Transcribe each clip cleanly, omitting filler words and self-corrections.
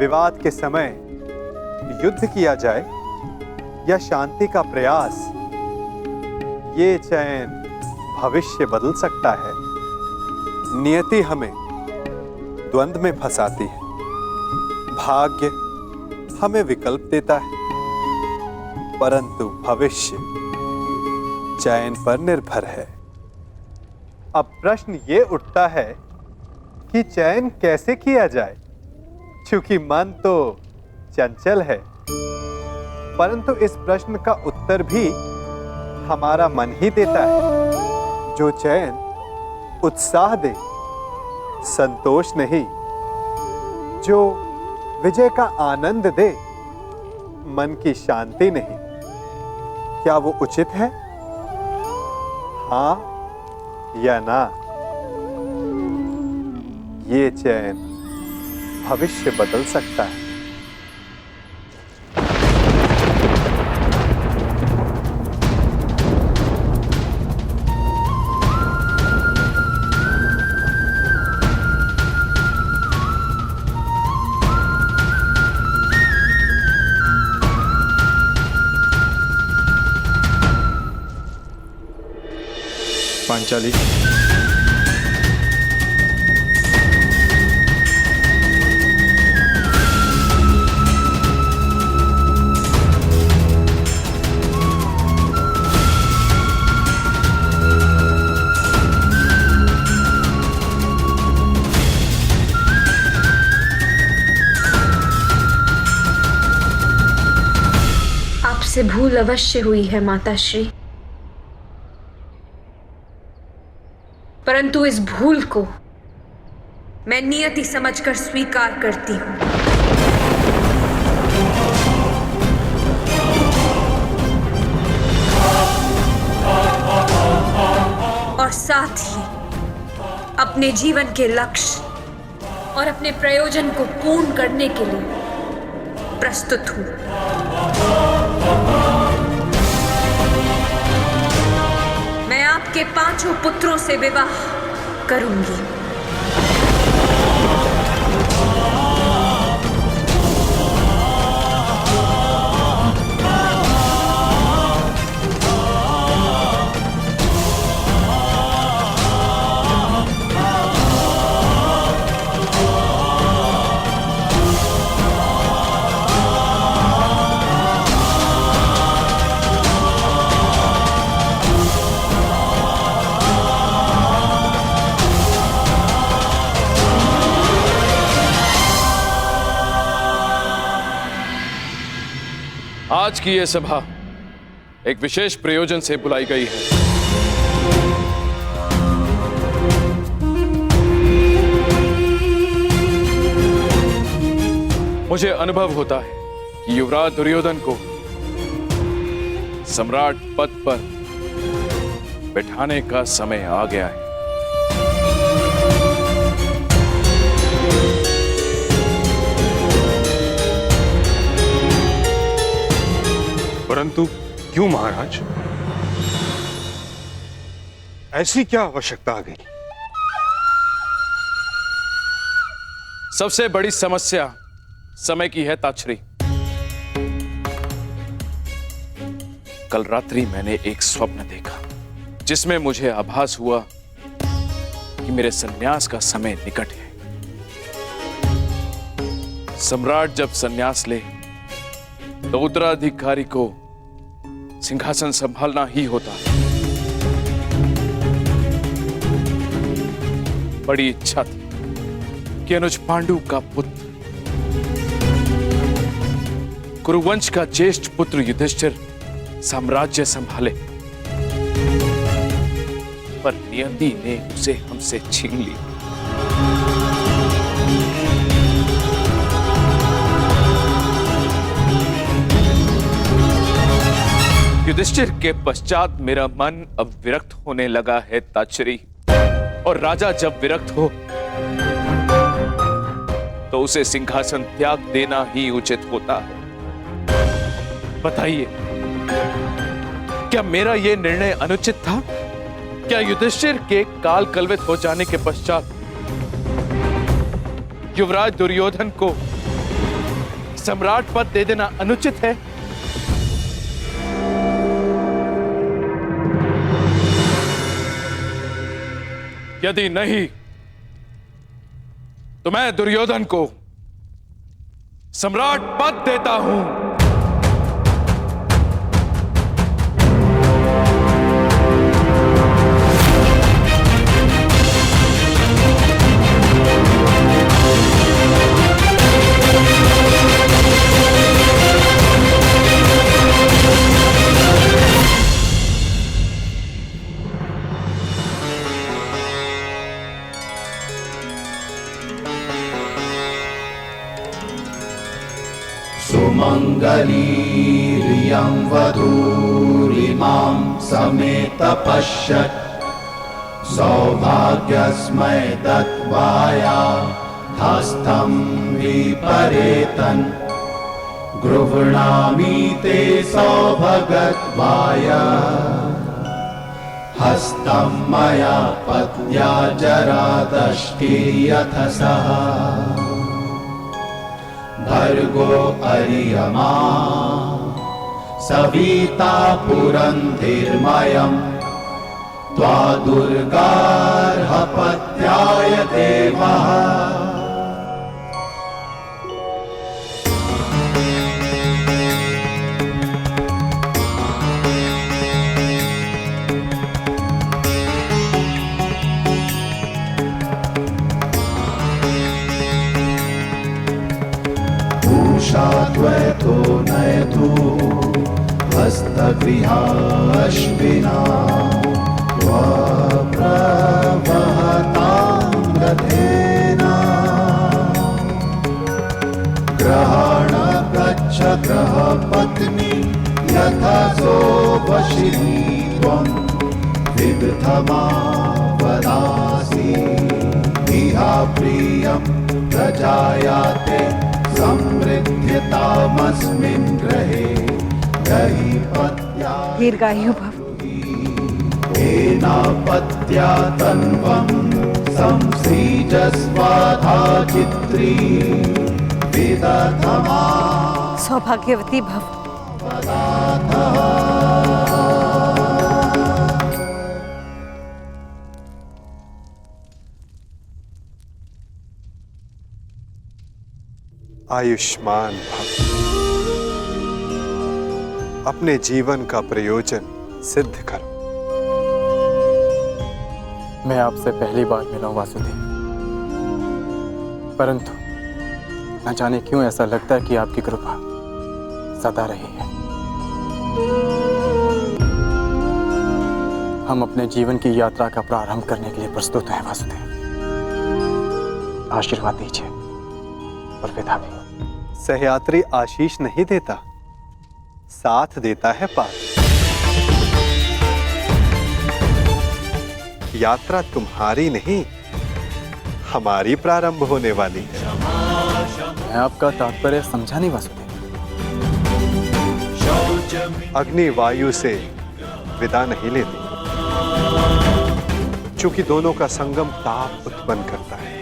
विवाद के समय युद्ध किया जाए या शांति का प्रयास, ये चयन भविष्य बदल सकता है। नियति हमें द्वंद्व में फंसाती है, भाग्य हमें विकल्प देता है, परंतु भविष्य चयन पर निर्भर है। अब प्रश्न ये उठता है कि चयन कैसे किया जाए, क्योंकि मन तो चंचल है। परंतु इस प्रश्न का उत्तर भी हमारा मन ही देता है। जो चयन उत्साह दे, संतोष नहीं, जो विजय का आनंद दे, मन की शांति नहीं, क्या वो उचित है? हाँ या ना? ये चयन भविष्य बदल सकता है। पांचाली, आपसे भूल अवश्य हुई है माताश्री, परंतु इस भूल को मैं नियति समझकर स्वीकार करती हूं। और साथ ही अपने जीवन के लक्ष्य और अपने प्रयोजन को पूर्ण करने के लिए प्रस्तुत हूं। मैं आपके 5 पुत्रों से विवाह करूंगी। आज की यह सभा एक विशेष प्रयोजन से बुलाई गई है। मुझे अनुभव होता है कि युवराज दुर्योधन को सम्राट पद पर बैठाने का समय आ गया है। परंतु क्यों महाराज? ऐसी क्या आवश्यकता आ गई? सबसे बड़ी समस्या समय की है ताछरी। कल रात्रि मैंने एक स्वप्न देखा जिसमें मुझे आभास हुआ कि मेरे संन्यास का समय निकट है। सम्राट जब संन्यास ले तो उत्तराधिकारी को सिंहासन संभालना ही होता है। बड़ी इच्छा थी कि अनुज पांडु का पुत्र, कुरुवंश का ज्येष्ठ पुत्र युधिष्ठिर साम्राज्य संभाले, पर नियति ने उसे हमसे छीन ली। युधिष्ठिर के पश्चात मेरा मन अब विरक्त होने लगा है ताछरी, और राजा जब विरक्त हो तो उसे सिंहासन त्याग देना ही उचित होता है। बताइए, क्या मेरा यह निर्णय अनुचित था? क्या युधिष्ठिर के काल कलवित हो जाने के पश्चात युवराज दुर्योधन को सम्राट पद दे देना अनुचित है? यदि नहीं तो मैं दुर्योधन को सम्राट पद देता हूं। सुमङ्गलीरियं वधूरिमां समेत पश्यत् सौभाग्यस्मै दत्वाया हस्तं विपरेतन् गृह्णामि ते सौभगत्वाय हस्तं मया पत्या जरादष्टिर्यथ सः भर्गो अर्यमा सविता पुरन्धिर्मयं त्वा दुर्गार्हपत्याय देवः। त्वतो नयतु हस्तगृहाश्विना प्रवहतां रथेन ग्रहाण गच्छ ग्रहपत्नी यथा सोपशिनी त्वं विदधमा वदासि इहा प्रियं प्रजायाते समृद्ध्यतामस्मिन् ग्रहे गहीपत्या दीर्घायु भव। एनापत्या तन्वं संसृजस्वाधा चित्री विदधमा सौभाग्यवती भव। आयुष्मान भव। अपने जीवन का प्रयोजन सिद्ध करो। मैं आपसे पहली बार मिला हूं वासुदेव, परंतु न जाने क्यों ऐसा लगता है कि आपकी कृपा सदा रही है। हम अपने जीवन की यात्रा का प्रारंभ करने के लिए प्रस्तुत हैं वासुदेव। आशीर्वाद दीजिए और विदा भी। सहयात्री आशीष नहीं देता, साथ देता है पार। यात्रा तुम्हारी नहीं, हमारी प्रारंभ होने वाली है। मैं आपका तात्पर्य समझा नहीं वासुदेव। अग्नि वायु से विदा नहीं लेती, चूंकि दोनों का संगम ताप उत्पन्न करता है।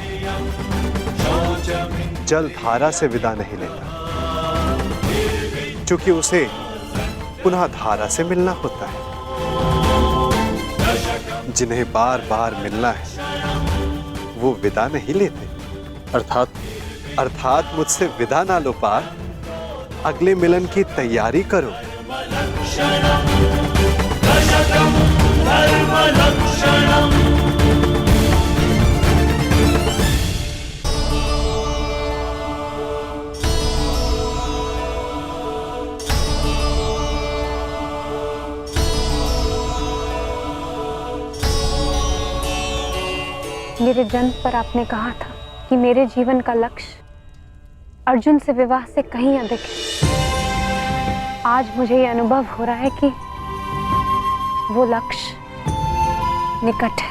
जल धारा से विदा नहीं लेता, चूंकि उसे पुनः धारा से मिलना होता है। जिन्हें बार बार मिलना है वो विदा नहीं लेते। अर्थात मुझसे विदा ना लो पार, अगले मिलन की तैयारी करो। मेरे जन्म पर आपने कहा था कि मेरे जीवन का लक्ष्य अर्जुन से विवाह से कहीं अधिक है। आज मुझे ये अनुभव हो रहा है कि वो लक्ष्य निकट है।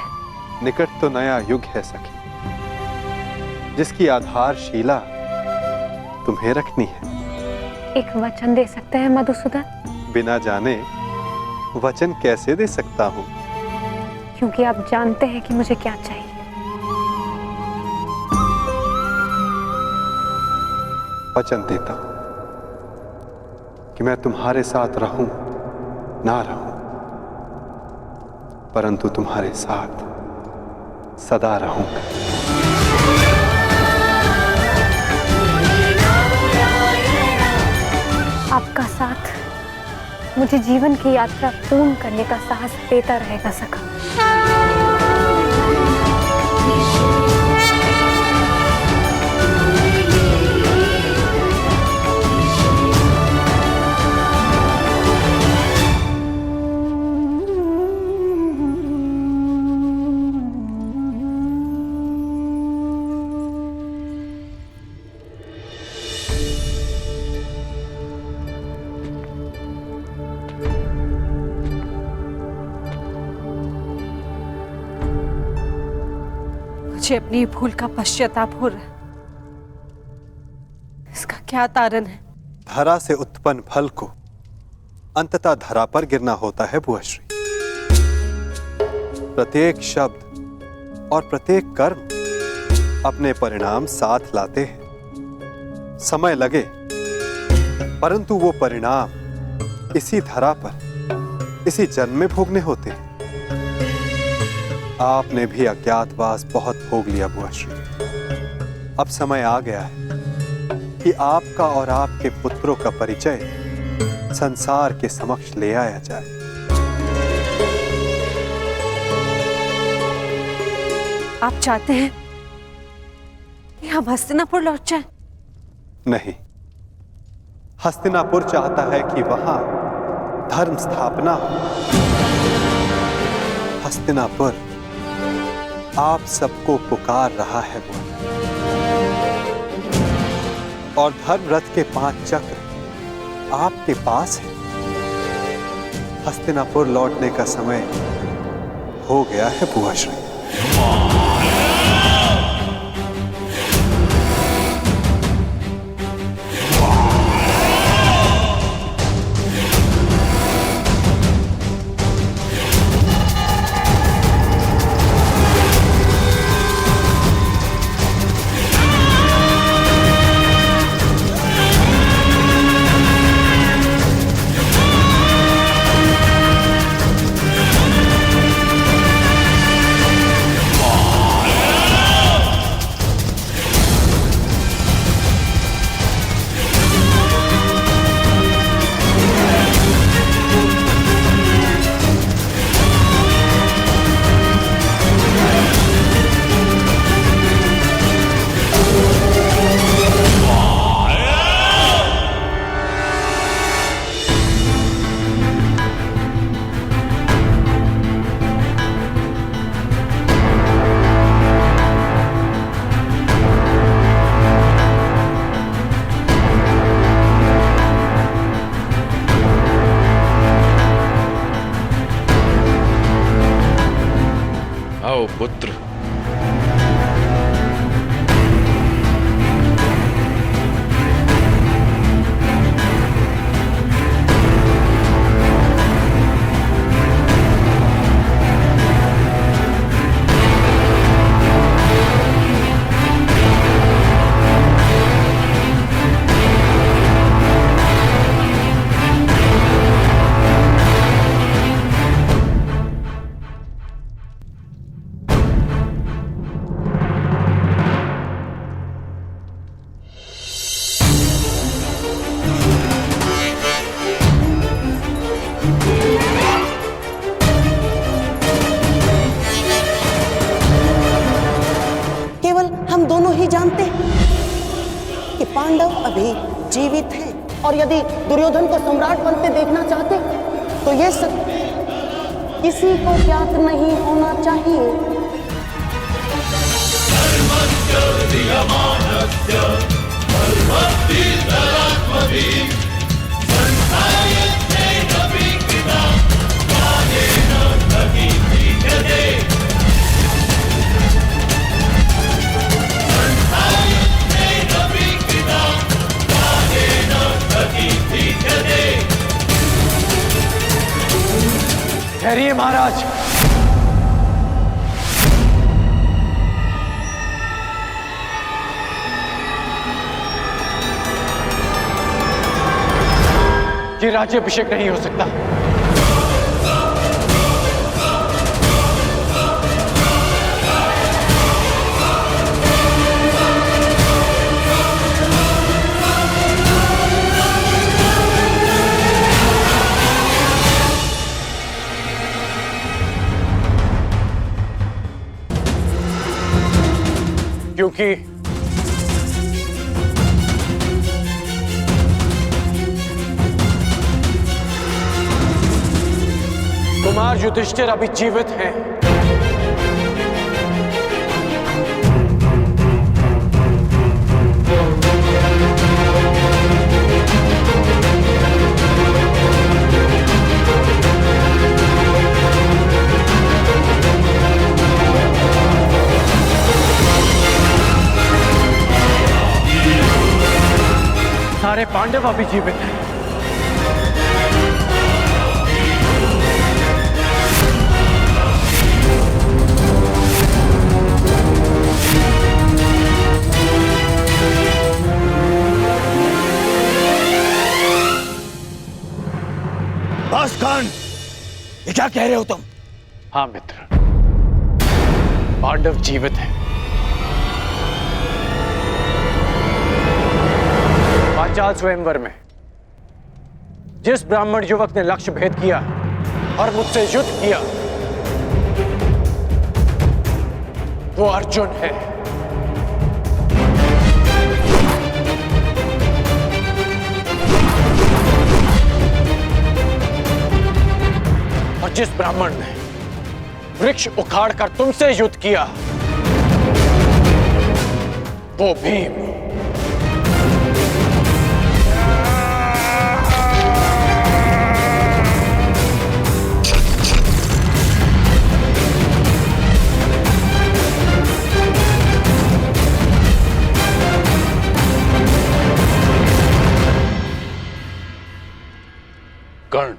निकट तो नया युग है सखी, जिसकी आधारशिला तुम्हें रखनी है। एक वचन दे सकते हैं मधुसूदन? बिना जाने वचन कैसे दे सकता हूँ? क्योंकि आप जानते हैं कि मुझे क्या चाहिए। वचन देता हूं। कि मैं तुम्हारे साथ रहूं ना रहूं, परंतु तुम्हारे साथ सदा रहूंगा। आपका साथ मुझे जीवन की यात्रा पूर्ण करने का साहस देता रहेगा सखा। मुझे अपनी भूल का पश्चाताप हो रहा है। इसका क्या तारण है? धरा से उत्पन्न फल को अंततः धरा पर गिरना होता है बुआश्री। प्रत्येक शब्द और प्रत्येक कर्म अपने परिणाम साथ लाते हैं। समय लगे, परंतु वो परिणाम इसी धरा पर, इसी जन्म में भोगने होते हैं। आपने भी अज्ञातवास बहुत भोग लिया बुआश्री। अब समय आ गया है कि आपका और आपके पुत्रों का परिचय संसार के समक्ष ले आया जाए। आप चाहते हैं कि हम हस्तिनापुर लौट जाएं? नहीं, हस्तिनापुर चाहता है कि वहां धर्म स्थापना हो। हस्तिनापुर आप सबको पुकार रहा है वो, और धर्म रथ के 5 चक्र आपके पास है। हस्तिनापुर लौटने का समय हो गया है बुआश्री। आओ पुत्र, हम दोनों ही जानते हैं कि पांडव अभी जीवित हैं, और यदि दुर्योधन को सम्राट बनते देखना चाहते तो ये सत्य किसी को ज्ञात नहीं होना चाहिए। ठहरिए महाराज। ये राज्याभिषेक नहीं हो सकता। क्योंकि कुमार युधिष्ठिर अभी जीवित हैं। सारे पांडव अभी जीवित हैं। बस कर्ण, ये क्या कह रहे हो तुम? हाँ मित्र, पांडव जीवित हैं। पांचाल स्वयंवर में जिस ब्राह्मण युवक ने लक्ष्य भेद किया और मुझसे युद्ध किया वो अर्जुन है। और जिस ब्राह्मण ने वृक्ष उखाड़ कर तुमसे युद्ध किया वो भीम। कर्ण,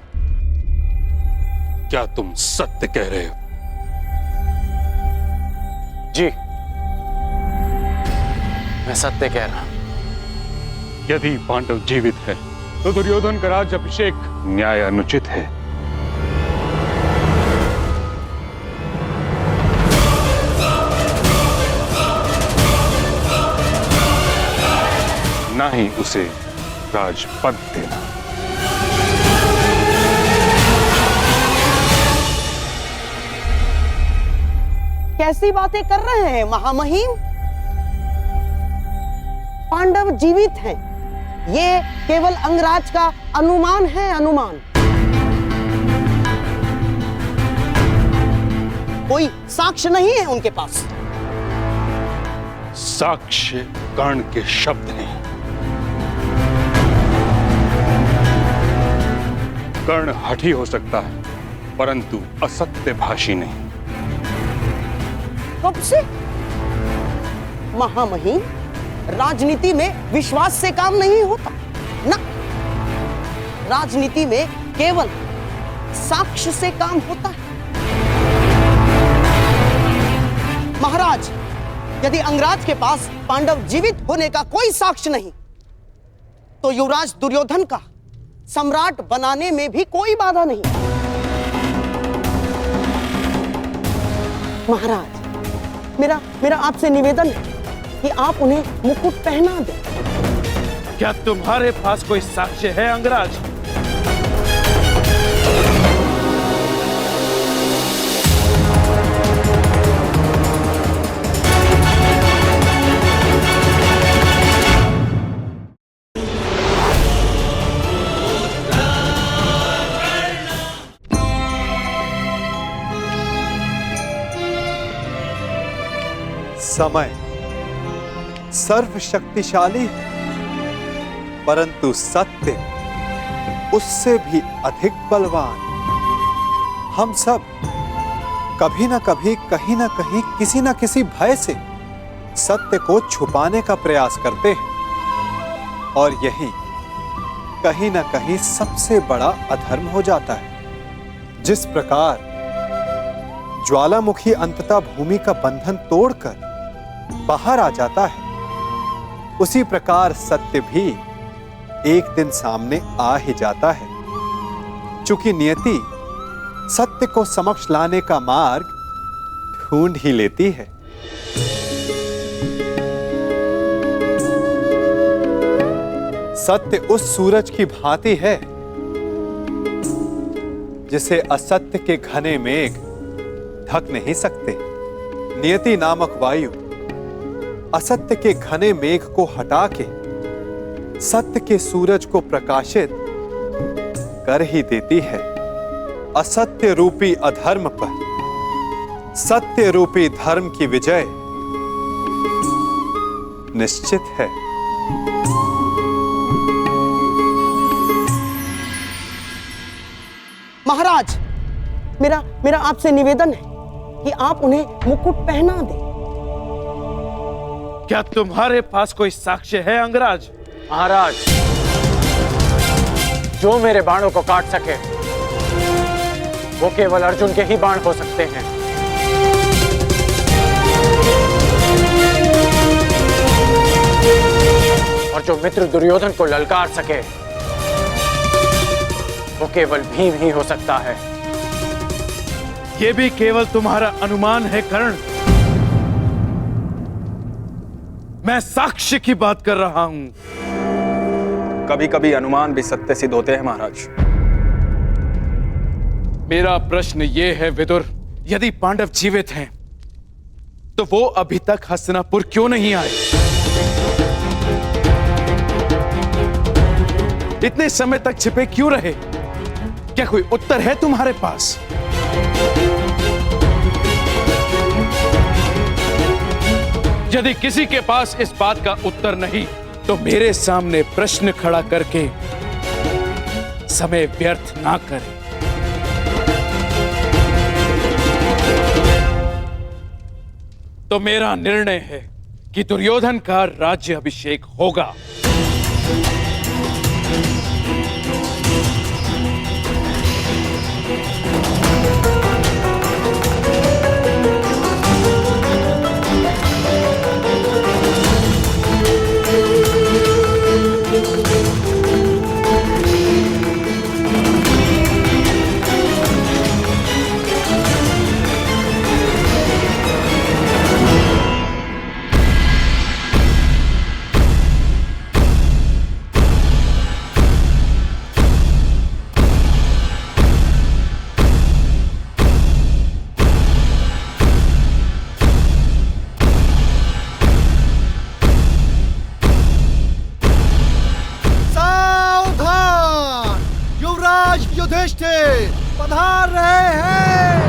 क्या तुम सत्य कह रहे हो? जी, मैं सत्य कह रहा हूं। यदि पांडव जीवित है तो दुर्योधन का राज्याभिषेक न्याय अनुचित है। ना ही उसे राजपद देना। कैसी बातें कर रहे हैं महामहिम? पांडव जीवित हैं, ये केवल अंगराज का अनुमान है, अनुमान। कोई साक्ष्य नहीं है उनके पास। साक्ष्य कर्ण के शब्द हैं। कर्ण हठी हो सकता है परंतु असत्यभाषी नहीं। कब से? महामहिम, राजनीति में विश्वास से काम नहीं होता ना। राजनीति में केवल साक्ष्य से काम होता है। महाराज, यदि अंगराज के पास पांडव जीवित होने का कोई साक्ष्य नहीं तो युवराज दुर्योधन का सम्राट बनाने में भी कोई बाधा नहीं। महाराज, मेरा आपसे निवेदन है कि आप उन्हें मुकुट पहना दें। क्या तुम्हारे पास कोई साक्ष्य है अंगराज? समय सर्वशक्तिशाली है परंतु सत्य उससे भी अधिक बलवान। हम सब कभी ना कभी, कहीं ना कहीं, किसी ना किसी भय से सत्य को छुपाने का प्रयास करते हैं और यही कहीं ना कहीं सबसे बड़ा अधर्म हो जाता है। जिस प्रकार ज्वालामुखी अंततः भूमि का बंधन तोड़कर बाहर आ जाता है, उसी प्रकार सत्य भी एक दिन सामने आ ही जाता है। चूंकि नियति सत्य को समक्ष लाने का मार्ग ढूंढ ही लेती है। सत्य उस सूरज की भांति है जिसे असत्य के घने मेघ ढक नहीं सकते। नियति नामक वायु असत्य के घने मेघ को हटा के सत्य के सूरज को प्रकाशित कर ही देती है। असत्य रूपी अधर्म पर सत्य रूपी धर्म की विजय निश्चित है। महाराज, मेरा आपसे निवेदन है कि आप उन्हें मुकुट पहना दें। क्या तुम्हारे पास कोई साक्ष्य है अंगराज? महाराज, जो मेरे बाणों को काट सके वो केवल अर्जुन के ही बाण हो सकते हैं। और जो मित्र दुर्योधन को ललकार सके वो केवल भीम ही हो सकता है। ये भी केवल तुम्हारा अनुमान है कर्ण। मैं साक्ष्य की बात कर रहा हूं। कभी कभी अनुमान भी सत्य सिद्ध होते हैं महाराज। मेरा प्रश्न ये है विदुर, यदि पांडव जीवित हैं तो वो अभी तक हस्तिनापुर क्यों नहीं आए? इतने समय तक छिपे क्यों रहे? क्या कोई उत्तर है तुम्हारे पास? यदि किसी के पास इस बात का उत्तर नहीं तो मेरे सामने प्रश्न खड़ा करके समय व्यर्थ ना करें। तो मेरा निर्णय है कि दुर्योधन का राज्य अभिषेक होगा। युधिष्ठिर पधार रहे हैं।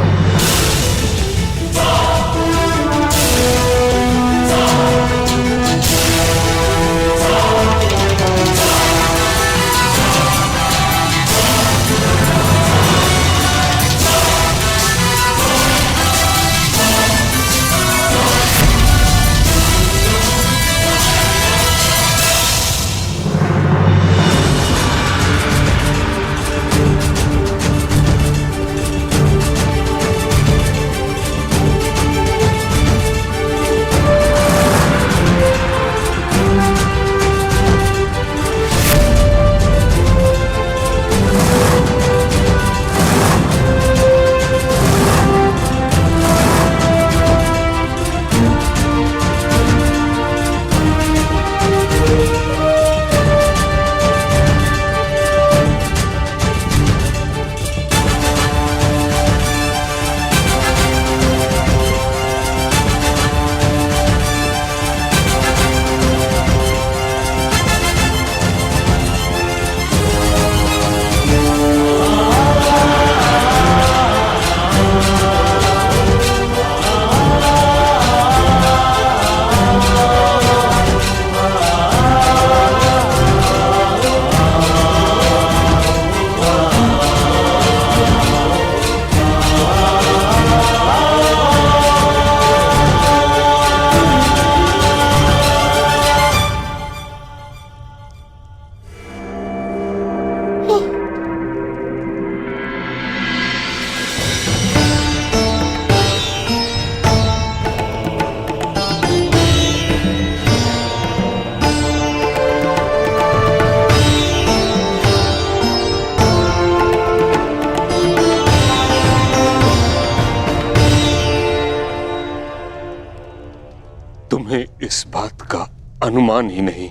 अनुमान ही नहीं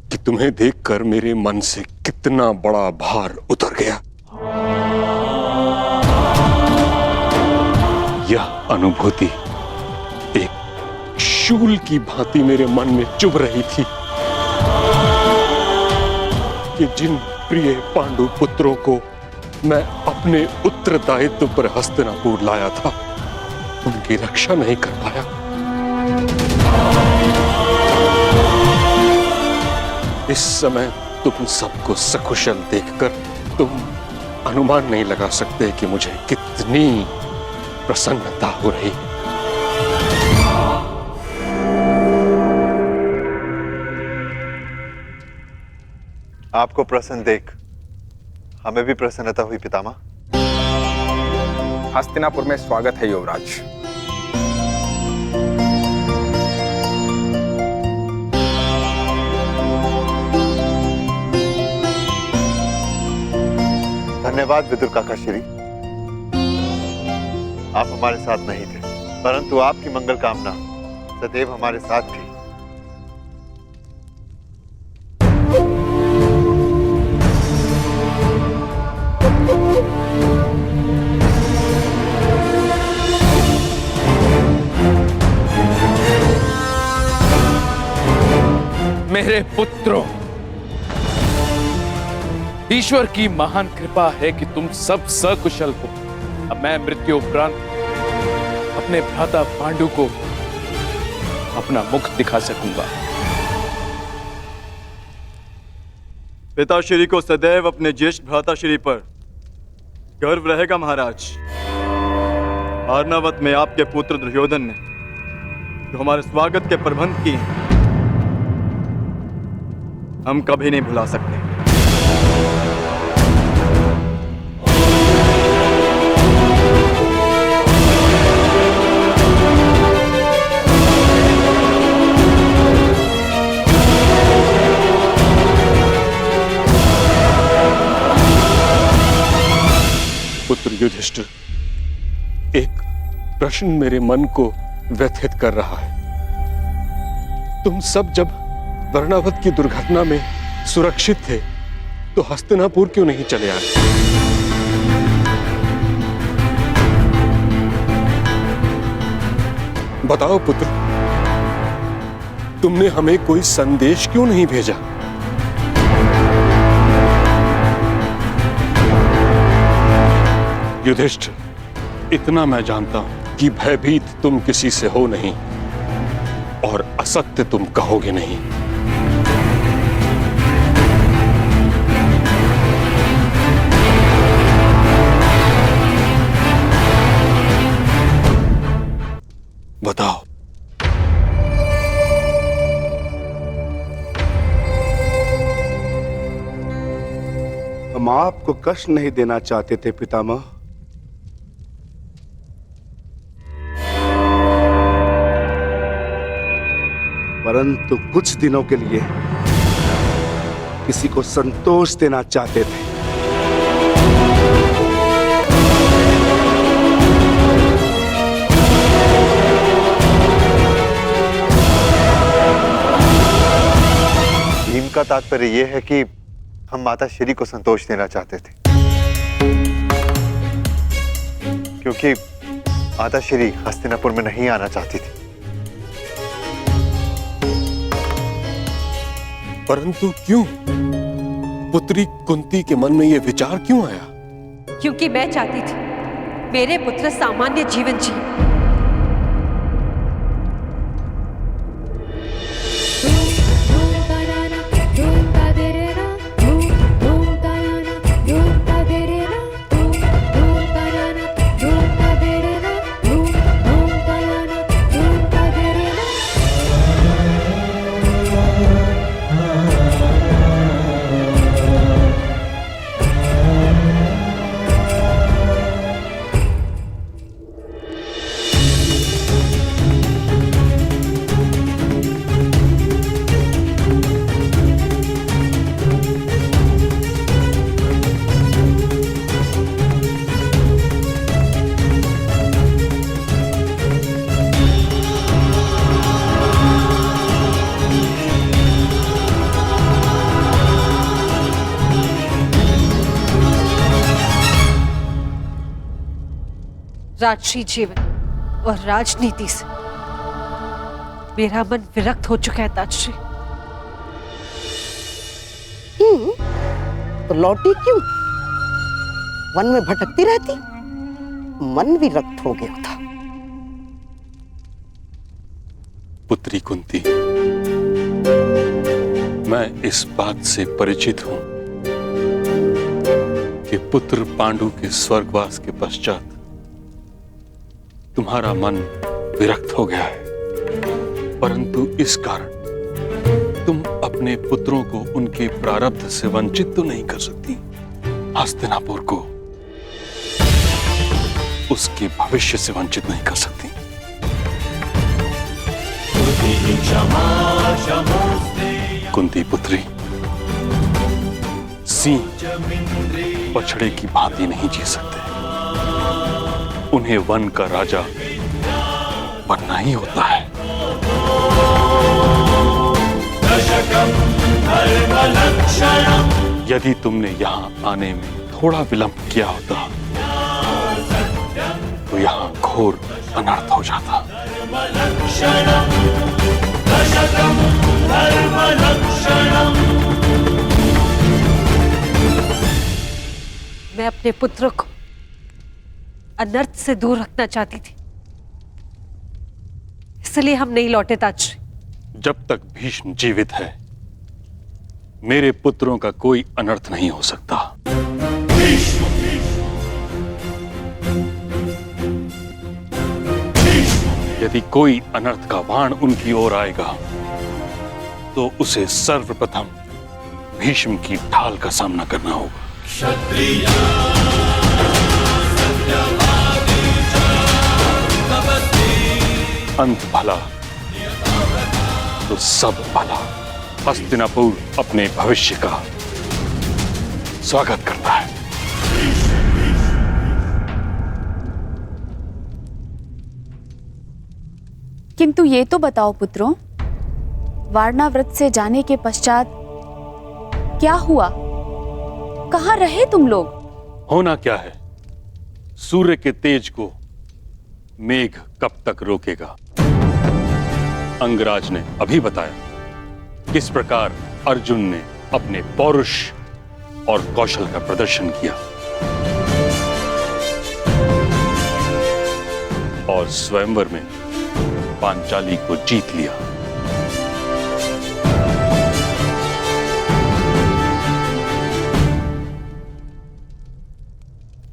कि तुम्हें देखकर मेरे मन से कितना बड़ा भार उतर गया। यह अनुभूति एक शूल की भांति मेरे मन में चुभ रही थी कि जिन प्रिय पांडु पुत्रों को मैं अपने उत्तरदायित्व पर हस्तिनापुर लाया था, उनकी रक्षा नहीं कर पाया। इस समय तुम सबको सकुशल देखकर तुम अनुमान नहीं लगा सकते कि मुझे कितनी प्रसन्नता हो रही। आपको प्रसन्न देख हमें भी प्रसन्नता हुई पितामह। हस्तिनापुर में स्वागत है युवराज। धन्यवाद विदुर काका श्री। आप हमारे साथ नहीं थे, परंतु आपकी मंगल कामना सदैव हमारे साथ थी। मेरे पुत्रों, ईश्वर की महान कृपा है कि तुम सब सकुशल हो। अब मैं मृत्यु उपरांत अपने भ्राता पांडु को अपना मुख दिखा सकूंगा। पिताश्री को सदैव अपने ज्येष्ठ भ्राताश्री पर गर्व रहेगा महाराज। अर्णावत में आपके पुत्र दुर्योधन ने जो हमारे स्वागत के प्रबंध किए हैं, हम कभी नहीं भुला सकते। पुत्र युधिष्ठिर, एक प्रश्न मेरे मन को व्यथित कर रहा है। तुम सब जब वर्णावत की दुर्घटना में सुरक्षित थे तो हस्तिनापुर क्यों नहीं चले आए? बताओ पुत्र, तुमने हमें कोई संदेश क्यों नहीं भेजा? युधिष्ठिर, इतना मैं जानता हूं कि भयभीत तुम किसी से हो नहीं और असत्य तुम कहोगे नहीं। बताओ। हम आपको कष्ट नहीं देना चाहते थे पितामह, परंतु कुछ दिनों के लिए किसी को संतोष देना चाहते थे। भीम का तात्पर्य यह है कि हम माता श्री को संतोष देना चाहते थे, क्योंकि माता श्री हस्तिनापुर में नहीं आना चाहती थी। परंतु क्यों? पुत्री कुंती के मन में यह विचार क्यों आया? क्योंकि मैं चाहती थी मेरे पुत्र सामान्य जीवन जिए। राजसी जीवन और राजनीति से मेरा मन विरक्त हो चुका है ताजश्री। तो लौटी क्यों? वन में भटकती रहती, मन विरक्त हो गया था। पुत्री कुंती, मैं इस बात से परिचित हूं कि पुत्र पांडु के स्वर्गवास के पश्चात तुम्हारा मन विरक्त हो गया है, परंतु इस कारण तुम अपने पुत्रों को उनके प्रारब्ध से वंचित तो नहीं कर सकती। हस्तिनापुर को उसके भविष्य से वंचित नहीं कर सकती। कुंती पुत्री, सिंह बछड़े की भांति नहीं जी सकते, उन्हें वन का राजा बनना ही होता है। यदि तुमने यहां आने में थोड़ा विलंब किया होता तो यहां घोर अनर्थ हो जाता। मैं अपने पुत्र को अनर्थ से दूर रखना चाहती थी, इसलिए हम नहीं लौटे ताजश्री। जब तक भीष्म जीवित है, मेरे पुत्रों का कोई अनर्थ नहीं हो सकता। यदि कोई अनर्थ का बाण उनकी ओर आएगा तो उसे सर्वप्रथम भीष्म की ढाल का सामना करना होगा। अंत भला तो सब भला। हस्तिनापुर अपने भविष्य का स्वागत करता है। किंतु ये तो बताओ पुत्रों, वारणाव्रत से जाने के पश्चात क्या हुआ? कहाँ रहे तुम लोग? होना क्या है, सूर्य के तेज को मेघ कब तक रोकेगा? अंगराज ने अभी बताया किस प्रकार अर्जुन ने अपने पौरुष और कौशल का प्रदर्शन किया और स्वयंवर में पांचाली को जीत लिया।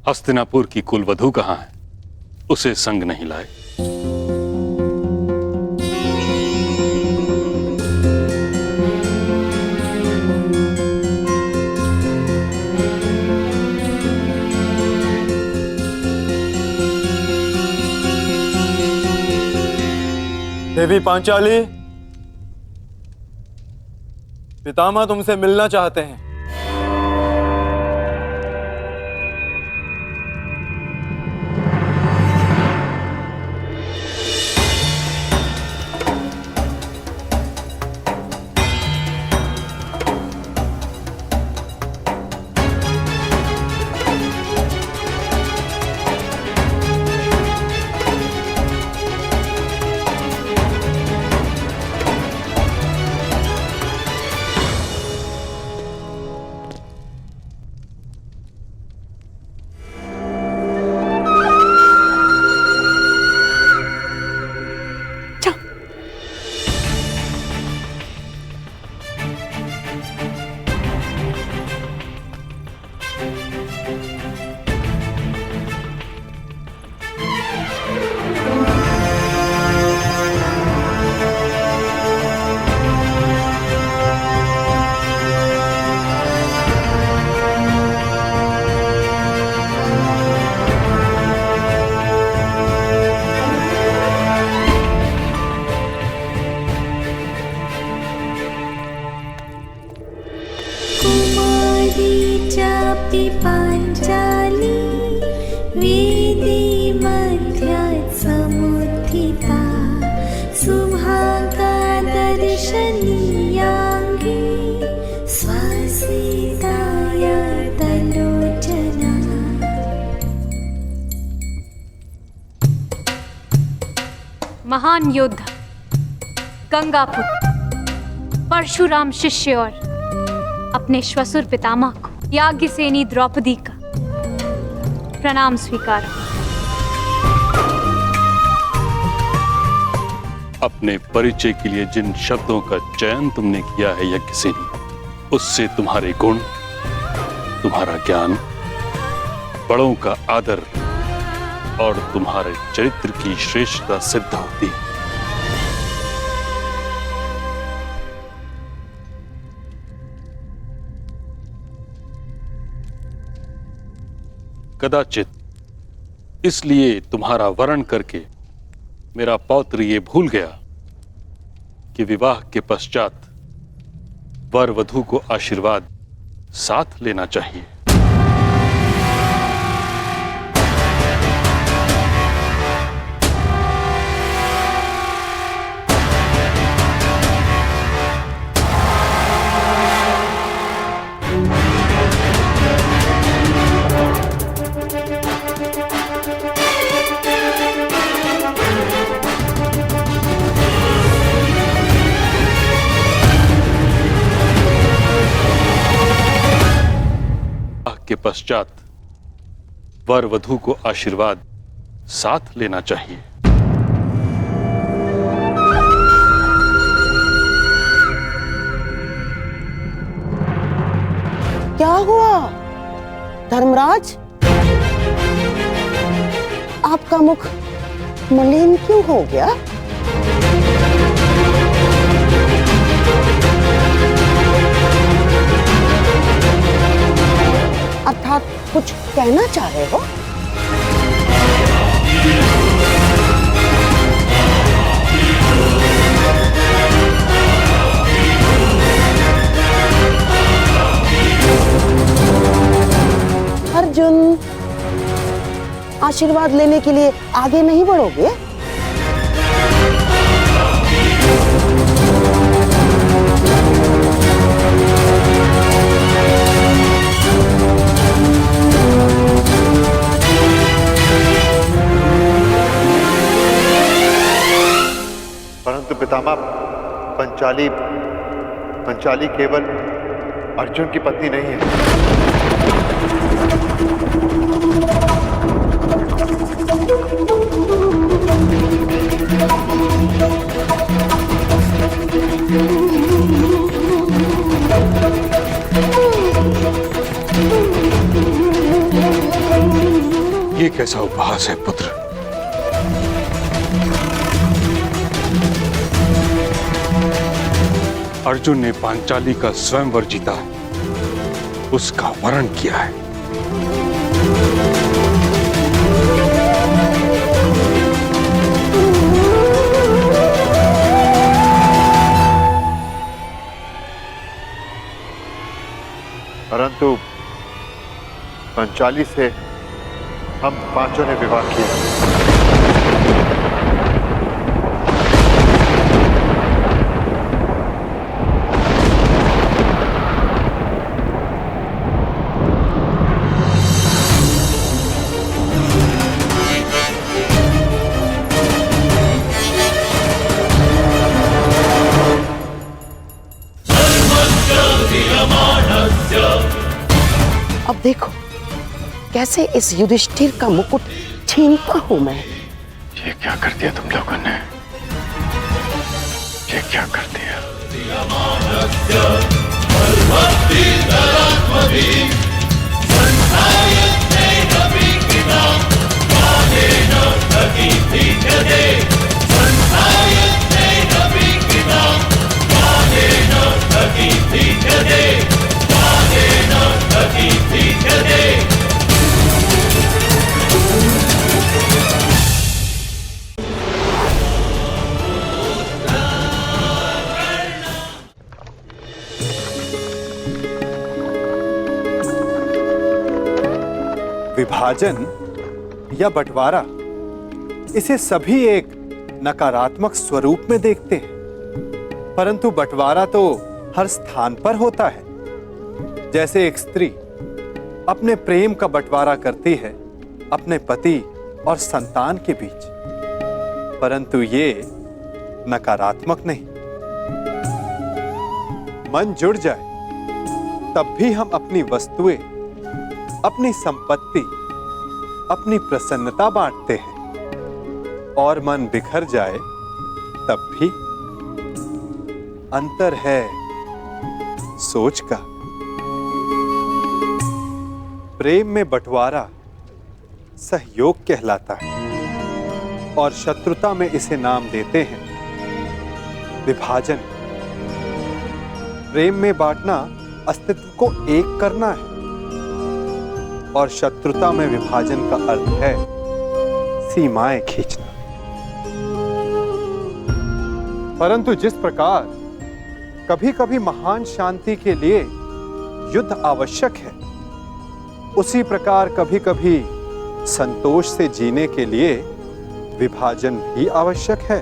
हस्तिनापुर की कुलवधू कहां है? उसे संग नहीं लाए। देवी पांचाली, पितामह तुमसे मिलना चाहते हैं। महान योद्धा गंगापुत्र परशुराम शिष्य और अपने श्वशुर पितामह को याज्ञसेनी द्रौपदी का प्रणाम स्वीकार। अपने परिचय के लिए जिन शब्दों का चयन तुमने किया है यज्ञसेनी, उससे तुम्हारे गुण, तुम्हारा ज्ञान, बड़ों का आदर और तुम्हारे चरित्र की श्रेष्ठता सिद्ध होती है। कदाचित इसलिए तुम्हारा वर्ण करके मेरा पौत्र ये भूल गया कि विवाह के पश्चात वर वधू को आशीर्वाद साथ लेना चाहिए। के पश्चात वर वधू को आशीर्वाद साथ लेना चाहिए। क्या हुआ धर्मराज? आपका मुख मलिन क्यों हो गया? अर्थात कुछ कहना चाह रहे हो? अर्जुन, आशीर्वाद लेने के लिए आगे नहीं बढ़ोगे? परंतु पितामह, पंचाली केवल अर्जुन की पत्नी नहीं है। ये कैसा उपहास है पुत्र? अर्जुन ने पांचाली का स्वयंवर जीता है, उसका वरण किया है। परंतु पंचाली से हम पांचों ने विवाह किया। अब देखो कैसे इस युधिष्ठिर का मुकुट छीनता हूं मैं। ये क्या कर दिया तुम लोगों ने? ये क्या कर दिया? विभाजन या बंटवारा, इसे सभी एक नकारात्मक स्वरूप में देखते हैं, परंतु बंटवारा तो हर स्थान पर होता है। जैसे एक स्त्री अपने प्रेम का बंटवारा करती है अपने पति और संतान के बीच, परंतु ये नकारात्मक नहीं। मन जुड़ जाए तब भी हम अपनी वस्तुएं, अपनी संपत्ति, अपनी प्रसन्नता बांटते हैं, और मन बिखर जाए तब भी अंतर है सोच का। प्रेम में बंटवारा सहयोग कहलाता है, और शत्रुता में इसे नाम देते हैं विभाजन। प्रेम में बांटना अस्तित्व को एक करना है, और शत्रुता में विभाजन का अर्थ है सीमाएं खींचना। परंतु जिस प्रकार कभी कभी महान शांति के लिए युद्ध आवश्यक है, उसी प्रकार कभी कभी संतोष से जीने के लिए विभाजन भी आवश्यक है।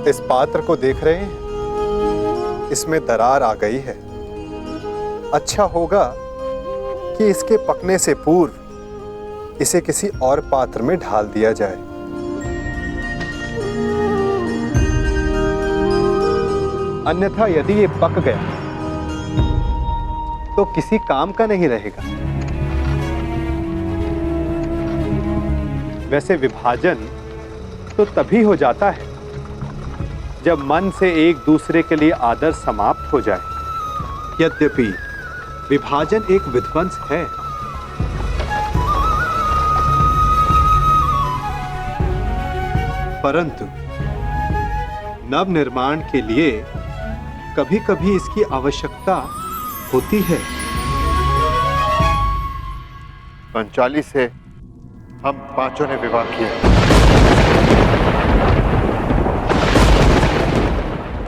इस पात्र को देख रहे हैं, इसमें दरार आ गई है। अच्छा होगा कि इसके पकने से पूर्व इसे किसी और पात्र में ढाल दिया जाए। अन्यथा यदि ये पक गया तो किसी काम का नहीं रहेगा। वैसे विभाजन तो तभी हो जाता है जब मन से एक दूसरे के लिए आदर समाप्त हो जाए। यद्यपि विभाजन एक विध्वंस है, परंतु नव निर्माण के लिए कभी कभी इसकी आवश्यकता होती है। पंचाली से हम पांचों ने विवाह किया।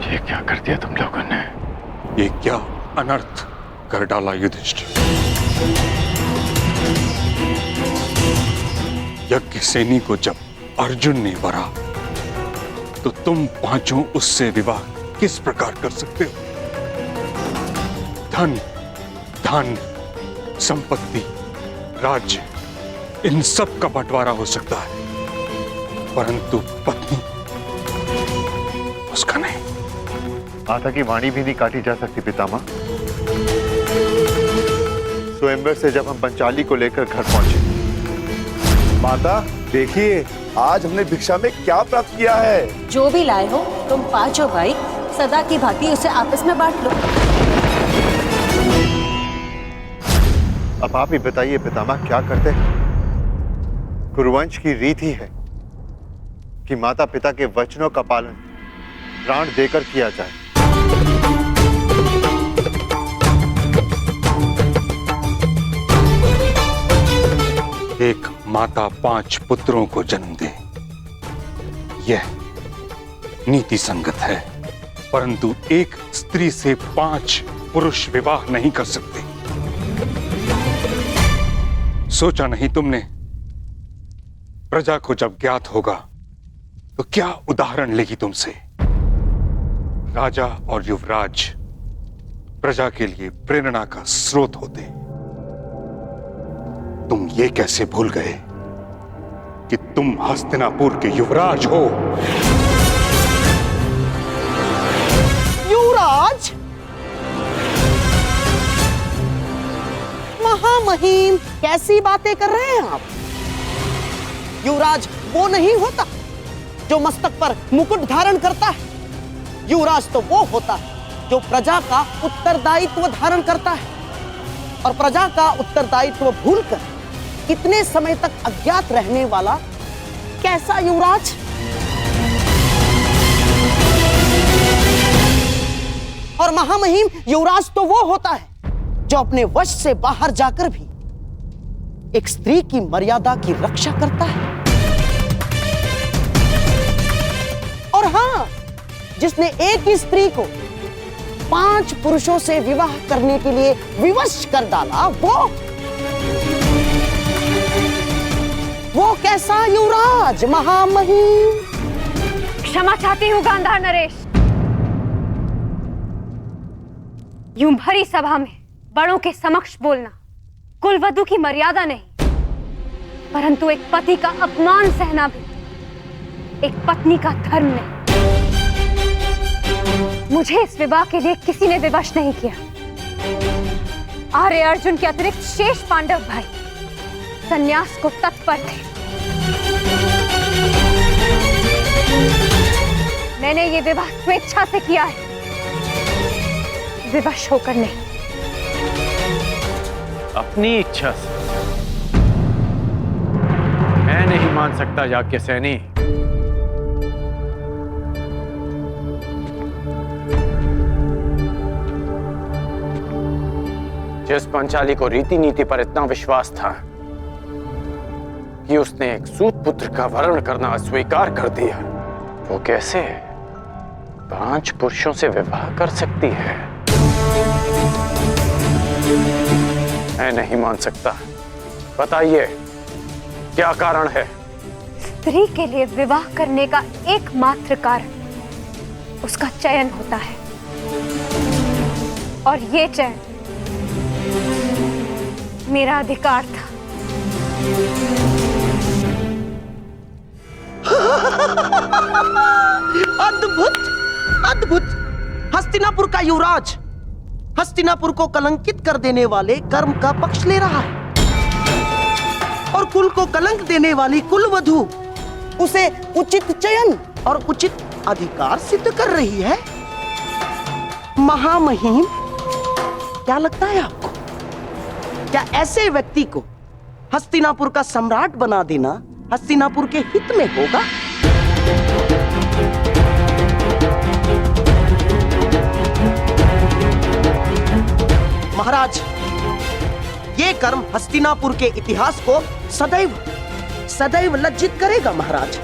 ये क्या कर दिया तुम लोगों ने? ये क्या अनर्थ कर डाला युधिष्ठिर? यज्ञ सेनी को जब अर्जुन ने वरा तो तुम पांचों उससे विवाह किस प्रकार कर सकते हो? धन, धन, संपत्ति, राज्य, इन सब का बंटवारा हो सकता है, परंतु पत्नी उसका नहीं। माता की वाणी भी नहीं काटी जा सकती पितामह। स्वयंवर से जब हम पंचाली को लेकर घर पहुंचे, माता देखिए, आज हमने भिक्षा में क्या प्राप्त किया है। जो भी लाए हो तुम पांचों भाई सदा की भांति उसे आपस में बांट लो। अब आप ही बताइए पितामह, क्या करते हैं? गुरुवंश की रीत ही है कि माता पिता के वचनों का पालन प्राण देकर किया जाए। एक माता 5 पुत्रों को जन्म दे, यह नीति संगत है, परंतु एक स्त्री से 5 पुरुष विवाह नहीं कर सकते। सोचा नहीं तुमने? प्रजा को जब ज्ञात होगा तो क्या उदाहरण लेगी तुमसे? राजा और युवराज प्रजा के लिए प्रेरणा का स्रोत होते। तुम ये कैसे भूल गए कि तुम हस्तिनापुर के युवराज हो? युवराज? महामहिम, कैसी बातें कर रहे हैं आप? युवराज वो नहीं होता जो मस्तक पर मुकुट धारण करता है। युवराज तो वो होता है जो प्रजा का उत्तरदायित्व धारण करता है, और प्रजा का उत्तरदायित्व भूलकर कितने समय तक अज्ञात रहने वाला कैसा युवराज? और महामहिम, युवराज तो वो होता है जो अपने वश से बाहर जाकर भी एक स्त्री की मर्यादा की रक्षा करता है। और हां, जिसने एक ही स्त्री को 5 पुरुषों से विवाह करने के लिए विवश कर डाला, वो कैसा युवराज महामहिम? क्षमा चाहती हूँ गांधार नरेश, यूं भरी सभा में बड़ों के समक्ष बोलना कुलवधू की मर्यादा नहीं, परंतु एक पति का अपमान सहना भी एक पत्नी का धर्म नहीं। मुझे इस विवाह के लिए किसी ने विवश नहीं किया। आर्य अर्जुन के अतिरिक्त शेष पांडव भाई संन्यास को तत्पर थे। मैंने ये विवाह स्वेच्छा से किया है, विवश होकर नहीं। अपनी इच्छा से मैं नहीं मान सकता याज्ञसेनी। जिस पंचाली को रीति नीति पर इतना विश्वास था कि उसने एक सूत पुत्र का वरण करना अस्वीकार कर दिया, वो कैसे 5 पुरुषों से विवाह कर सकती है? मैं नहीं मान सकता। बताइए क्या कारण है? स्त्री के लिए विवाह करने का एकमात्र कारण उसका चयन होता है, और ये चयन मेरा अधिकार था। अद्भुत, अद्भुत! हस्तिनापुर का युवराज हस्तिनापुर को कलंकित कर देने वाले कर्म का पक्ष ले रहा है, और कुल को कलंक देने वाली कुलवधू उसे उचित चयन और उचित अधिकार सिद्ध कर रही है। महामहिम, क्या लगता है आपको, क्या ऐसे व्यक्ति को हस्तिनापुर का सम्राट बना देना हस्तिनापुर के हित में होगा? महाराज, ये कर्म हस्तिनापुर के इतिहास को सदैव सदैव लज्जित करेगा महाराज।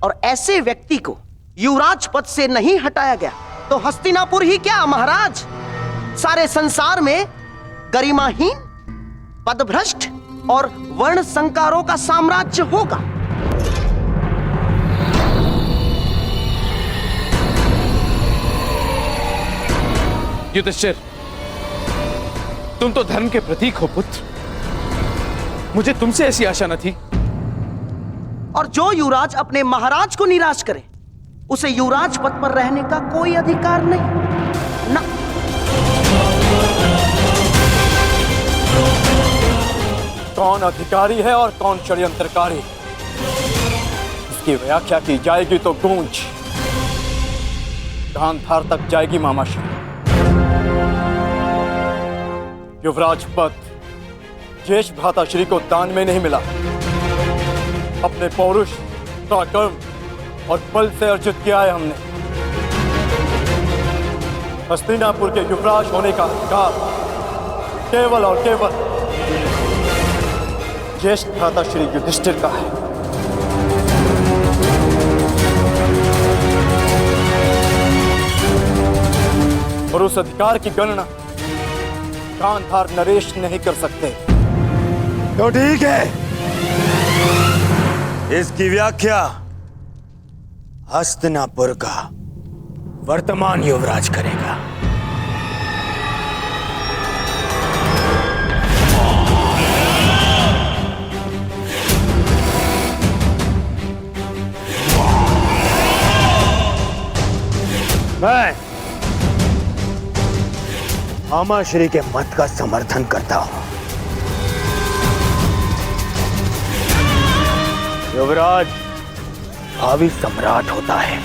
और ऐसे व्यक्ति को युवराज पद से नहीं हटाया गया तो हस्तिनापुर ही क्या महाराज, सारे संसार में गरिमाहीन, पदभ्रष्ट और वर्ण संकारों का साम्राज्य होगा। युधिष्ठिर, तुम तो धर्म के प्रतीक हो पुत्र, मुझे तुमसे ऐसी आशा न थी। और जो युवराज अपने महाराज को निराश करे उसे युवराज पद पर रहने का कोई अधिकार नहीं ना। कौन अधिकारी है और कौन षड्यंत्रकारी, इसकी व्याख्या की जाएगी तो गूंज गांधार तक जाएगी मामाश्री। युवराज पद ज्येष्ठ भ्राताश्री को दान में नहीं मिला, अपने पौरुष, पराक्रम और बल से अर्जित किया है हमने। हस्तिनापुर के युवराज होने का अधिकार केवल और केवल ज्येष्ठ भ्राता श्री युधिष्ठिर का है। और उस अधिकार की गणना गांधार नरेश नहीं कर सकते। तो ठीक है, इसकी व्याख्या हस्तिनापुर का वर्तमान युवराज करेगा। मैं मामाश्री के मत का समर्थन करता हूं। युवराज भावी सम्राट होता है,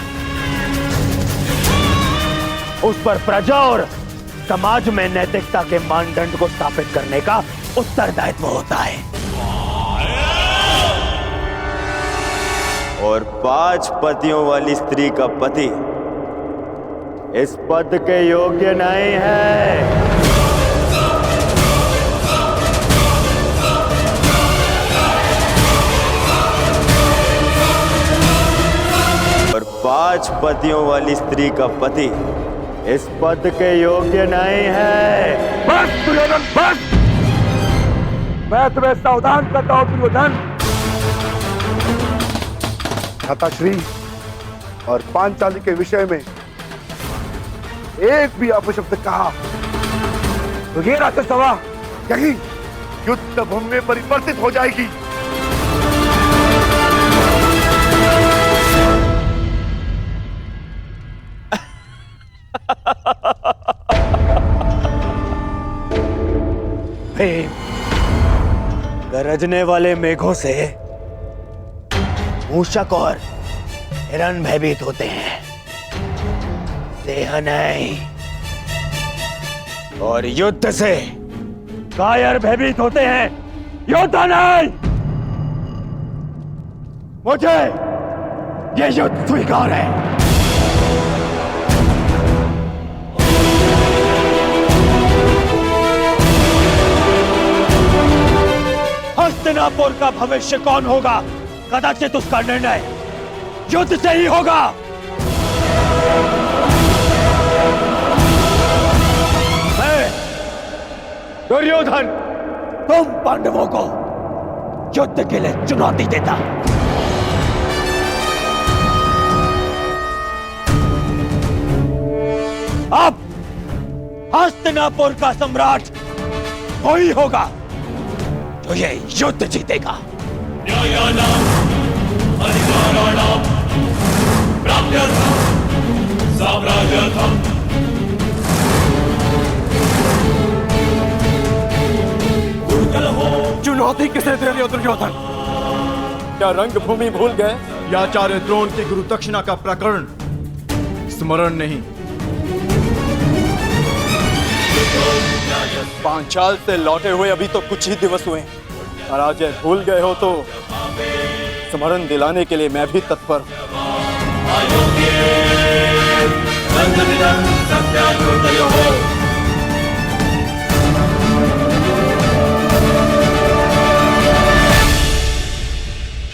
उस पर प्रजा और समाज में नैतिकता के मानदंड को स्थापित करने का उत्तरदायित्व होता है। और 5 पतियों वाली स्त्री का पति इस पद के योग्य नहीं है। और 5 पतियों वाली स्त्री का पति इस पद के योग्य नहीं है। बस दुर्योधन, बस! मैं तुम्हें सावधान करता हूं दुर्योधन। भ्राताश्री और पांचाली के विषय में एक भी अपशब्द कहा तो ये राजसभा यही युद्ध भूमि में परिवर्तित हो जाएगी। गरजने वाले मेघों से मूषक और हिरण भयभीत होते हैं, देह नहीं। और युद्ध से कायर भयभीत होते हैं, योद्धा नहीं। मुझे ये युद्ध स्वीकार है। हस्तिनापुर का भविष्य कौन होगा, कदाचित उसका निर्णय युद्ध से ही होगा। मैं दुर्योधन तुम पांडवों को युद्ध के लिए चुनौती देता। अब हस्तिनापुर का सम्राट वही होगा जो ये युद्ध जीतेगा। चुनौती किसे दे रहे हो दुर्योधन? क्या रंगभूमि भूल गए? या आचार्य द्रोण की गुरु दक्षिणा का प्रकरण स्मरण नहीं? पांचाल से लौटे हुए अभी तो कुछ ही दिवस हुए और आज ये भूल गए हो तो स्मरण दिलाने के लिए मैं भी तत्पर हूं।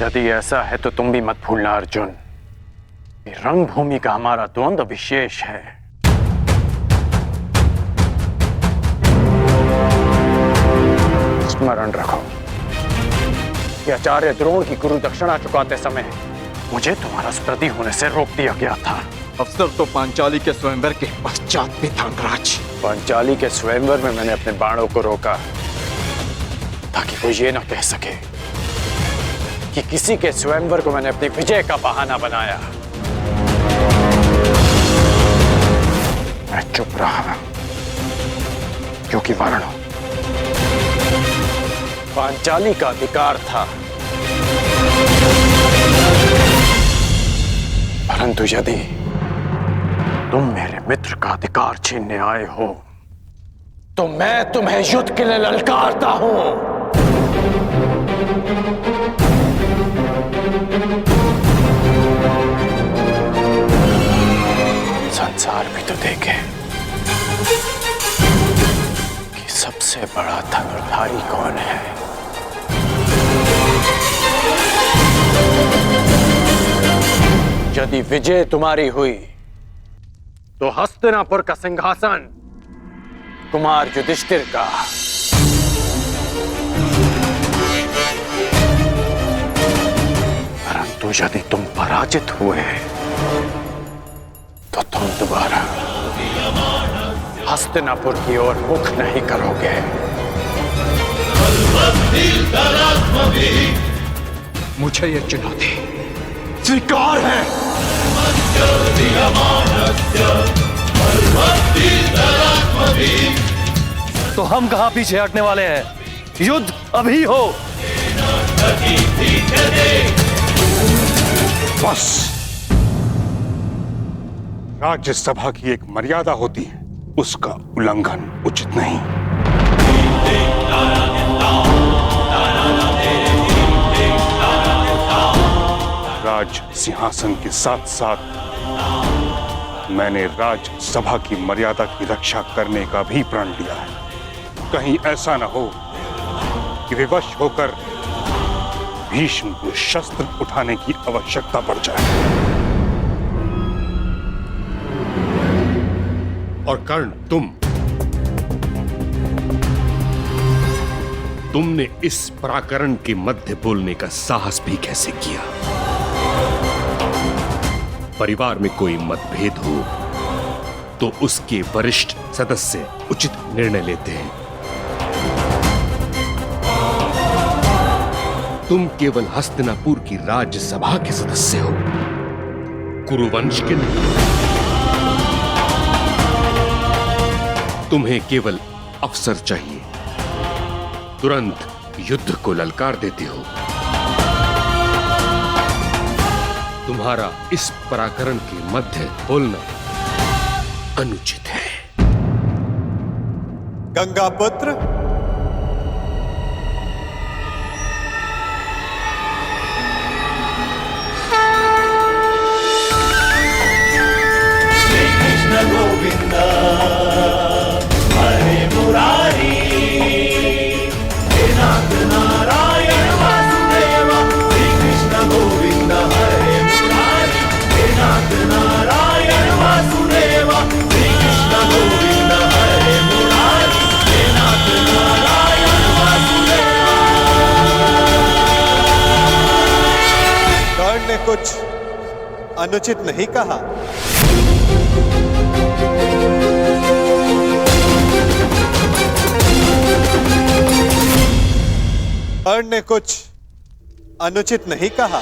यदि ऐसा है तो तुम भी मत भूलना अर्जुन, कि रंगभूमि का हमारा द्वंद्व विशेष है। स्मरण रखो कि आचार्य द्रोण की गुरु दक्षिणा चुकाते समय मुझे तुम्हारा स्मृति होने से रोक दिया गया था। अवसर तो पांचाली के स्वयंवर के पश्चात भी था अंगराज। पांचाली के स्वयंवर में मैंने अपने बाणों को रोका ताकि कोई ये ना कह सके कि किसी के स्वयंवर को मैंने अपनी विजय का बहाना बनाया। मैं चुप रहा क्योंकि वर्ण पांचाली का अधिकार था, परंतु यदि तुम मेरे मित्र का अधिकार छीनने आए हो तो मैं तुम्हें युद्ध के लिए ललकारता हूं। संसार भी तो देखे कि सबसे बड़ा धनुर्धारी कौन है। यदि विजय तुम्हारी हुई तो हस्तिनापुर का सिंहासन कुमार युधिष्ठिर का, परंतु यदि तुम पराजित हुए तो तुम दोबारा हस्तिनापुर की ओर मुख नहीं करोगे। मुझे यह चुनौती स्वीकार है। तो हम कहां पीछे हटने वाले हैं? युद्ध अभी हो। बस, राज्यसभा की एक मर्यादा होती है, उसका उल्लंघन उचित नहीं। राज सिंहासन के साथ साथ मैंने राज्यसभा की मर्यादा की रक्षा करने का भी प्रण लिया है। कहीं ऐसा न हो कि विवश होकर भीष्म को शस्त्र उठाने की आवश्यकता पड़ जाए। और कर्ण, तुमने इस पराकरण के मध्य बोलने का साहस भी कैसे किया? परिवार में कोई मतभेद हो तो उसके वरिष्ठ सदस्य उचित निर्णय लेते हैं। तुम केवल हस्तिनापुर की राज्यसभा के सदस्य हो, कुरुवंश के नहीं। तुम्हें केवल अवसर चाहिए, तुरंत युद्ध को ललकार देते हो। तुम्हारा इस पराक्रम के मध्य बोलना अनुचित है। गंगापुत्र, कृष्ण गोविंद हरे मुरारी, हे नाथ नारायण वासुदेव। श्री कृष्ण गोविंद हरे मुरारी, हे नाथ नारायण वासुदेव। श्री कृष्ण गोविंद हरे मुरारी, हे नाथ नारायण वासुदेव। कर्ण ने कुछ अनुचित नहीं कहा। कर्ण ने कुछ अनुचित नहीं कहा।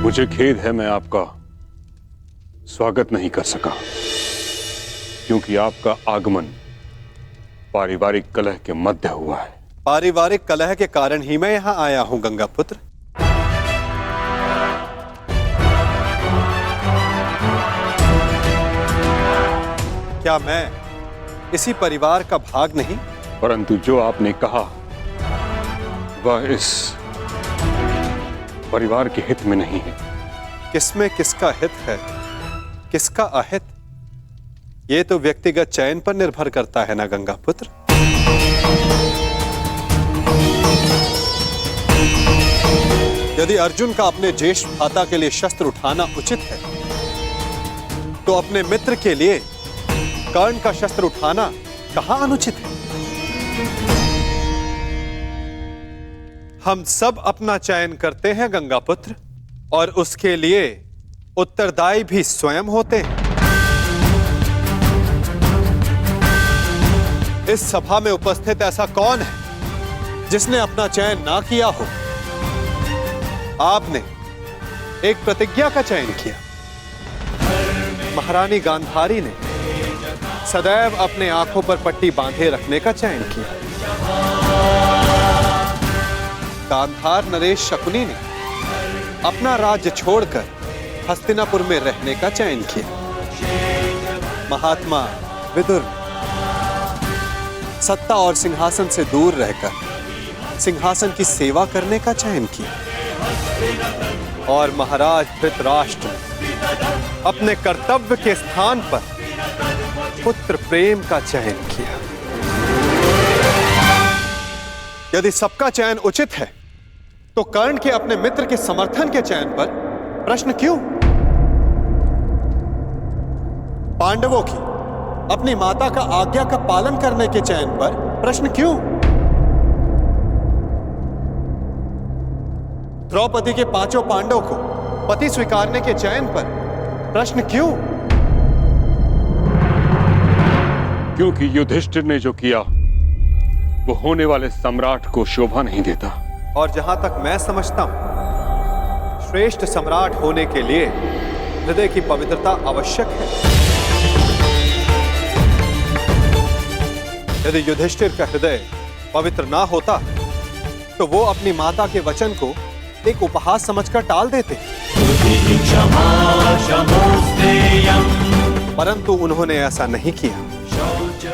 मुझे खेद है, मैं आपका स्वागत नहीं कर सका, क्योंकि आपका आगमन पारिवारिक कलह के मध्य हुआ है। पारिवारिक कलह के कारण ही मैं यहां आया हूं गंगापुत्र। क्या मैं इसी परिवार का भाग नहीं? परंतु जो आपने कहा वह इस परिवार के हित में नहीं है। किसमें किसका हित है, किसका अहित, ये तो व्यक्तिगत चयन पर निर्भर करता है ना गंगापुत्र। यदि अर्जुन का अपने ज्येष्ठ भ्राता के लिए शस्त्र उठाना उचित है, तो अपने मित्र के लिए कर्ण का शस्त्र उठाना कहां अनुचित है? हम सब अपना चयन करते हैं गंगापुत्र, और उसके लिए उत्तरदायी भी स्वयं होते हैं। इस सभा में उपस्थित ऐसा कौन है जिसने अपना चयन ना किया हो? आपने एक प्रतिज्ञा का चयन किया। महारानी गांधारी ने सदैव अपने आंखों पर पट्टी बांधे रखने का चयन किया। गांधार नरेश शकुनी ने अपना राज्य छोड़कर हस्तिनापुर में रहने का चयन किया। महात्मा विदुर सत्ता और सिंहासन से दूर रहकर सिंहासन की सेवा करने का चयन किया। और महाराज धृतराष्ट्र ने अपने कर्तव्य के स्थान पर पुत्र प्रेम का चयन किया। यदि सबका चयन उचित है, तो कर्ण के अपने मित्र के समर्थन के चयन पर प्रश्न क्यों? पांडवों की अपनी माता का आज्ञा का पालन करने के चयन पर प्रश्न क्यों? द्रौपदी के पांचों पांडवों को पति स्वीकारने के चयन पर प्रश्न क्यों? क्योंकि युधिष्ठिर ने जो किया वो होने वाले सम्राट को शोभा नहीं देता। और जहां तक मैं समझता हूं, श्रेष्ठ सम्राट होने के लिए हृदय की पवित्रता आवश्यक है। यदि युधिष्ठिर का हृदय पवित्र ना होता, तो वो अपनी माता के वचन को एक उपहास समझकर टाल देते। परंतु उन्होंने ऐसा नहीं किया।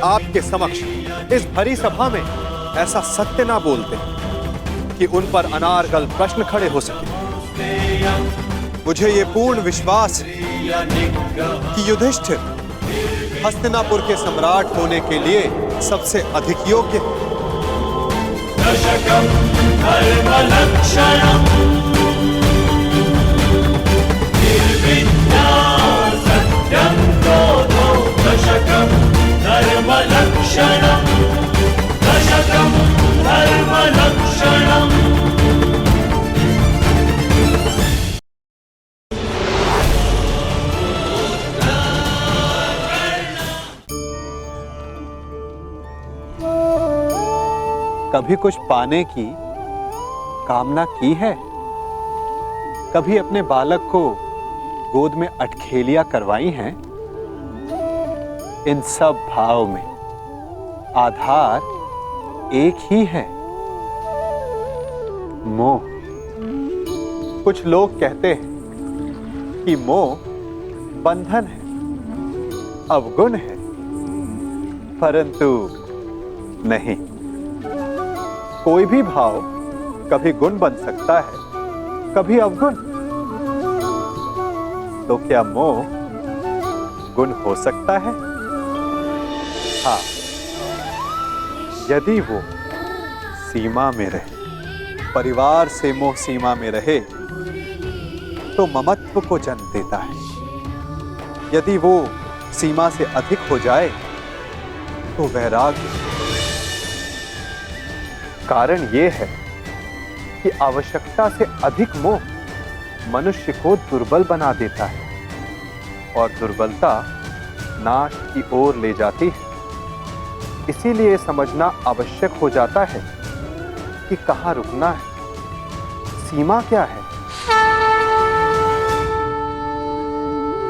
आपके समक्ष इस भरी सभा में ऐसा सत्य ना बोलते कि उन पर अनारगल प्रश्न खड़े हो सके। मुझे ये पूर्ण विश्वास है कि युधिष्ठिर हस्तिनापुर के सम्राट होने के लिए सबसे अधिक योग्य है। कभी कुछ पाने की कामना की है? कभी अपने बालक को गोद में अटखेलियां करवाई हैं? इन सब भाव में आधार एक ही है, मोह। कुछ लोग कहते हैं कि मोह बंधन है, अवगुण है, परंतु नहीं। कोई भी भाव कभी गुण बन सकता है, कभी अवगुण। तो क्या मोह गुण हो सकता है? हाँ, यदि वो सीमा में रहे। परिवार से मोह सीमा में रहे तो ममत्व को जन्म देता है। यदि वो सीमा से अधिक हो जाए तो वैराग्य। कारण ये है कि आवश्यकता से अधिक मोह मनुष्य को दुर्बल बना देता है और दुर्बलता नाश की ओर ले जाती है। इसीलिए समझना आवश्यक हो जाता है कि कहां रुकना है, सीमा क्या है।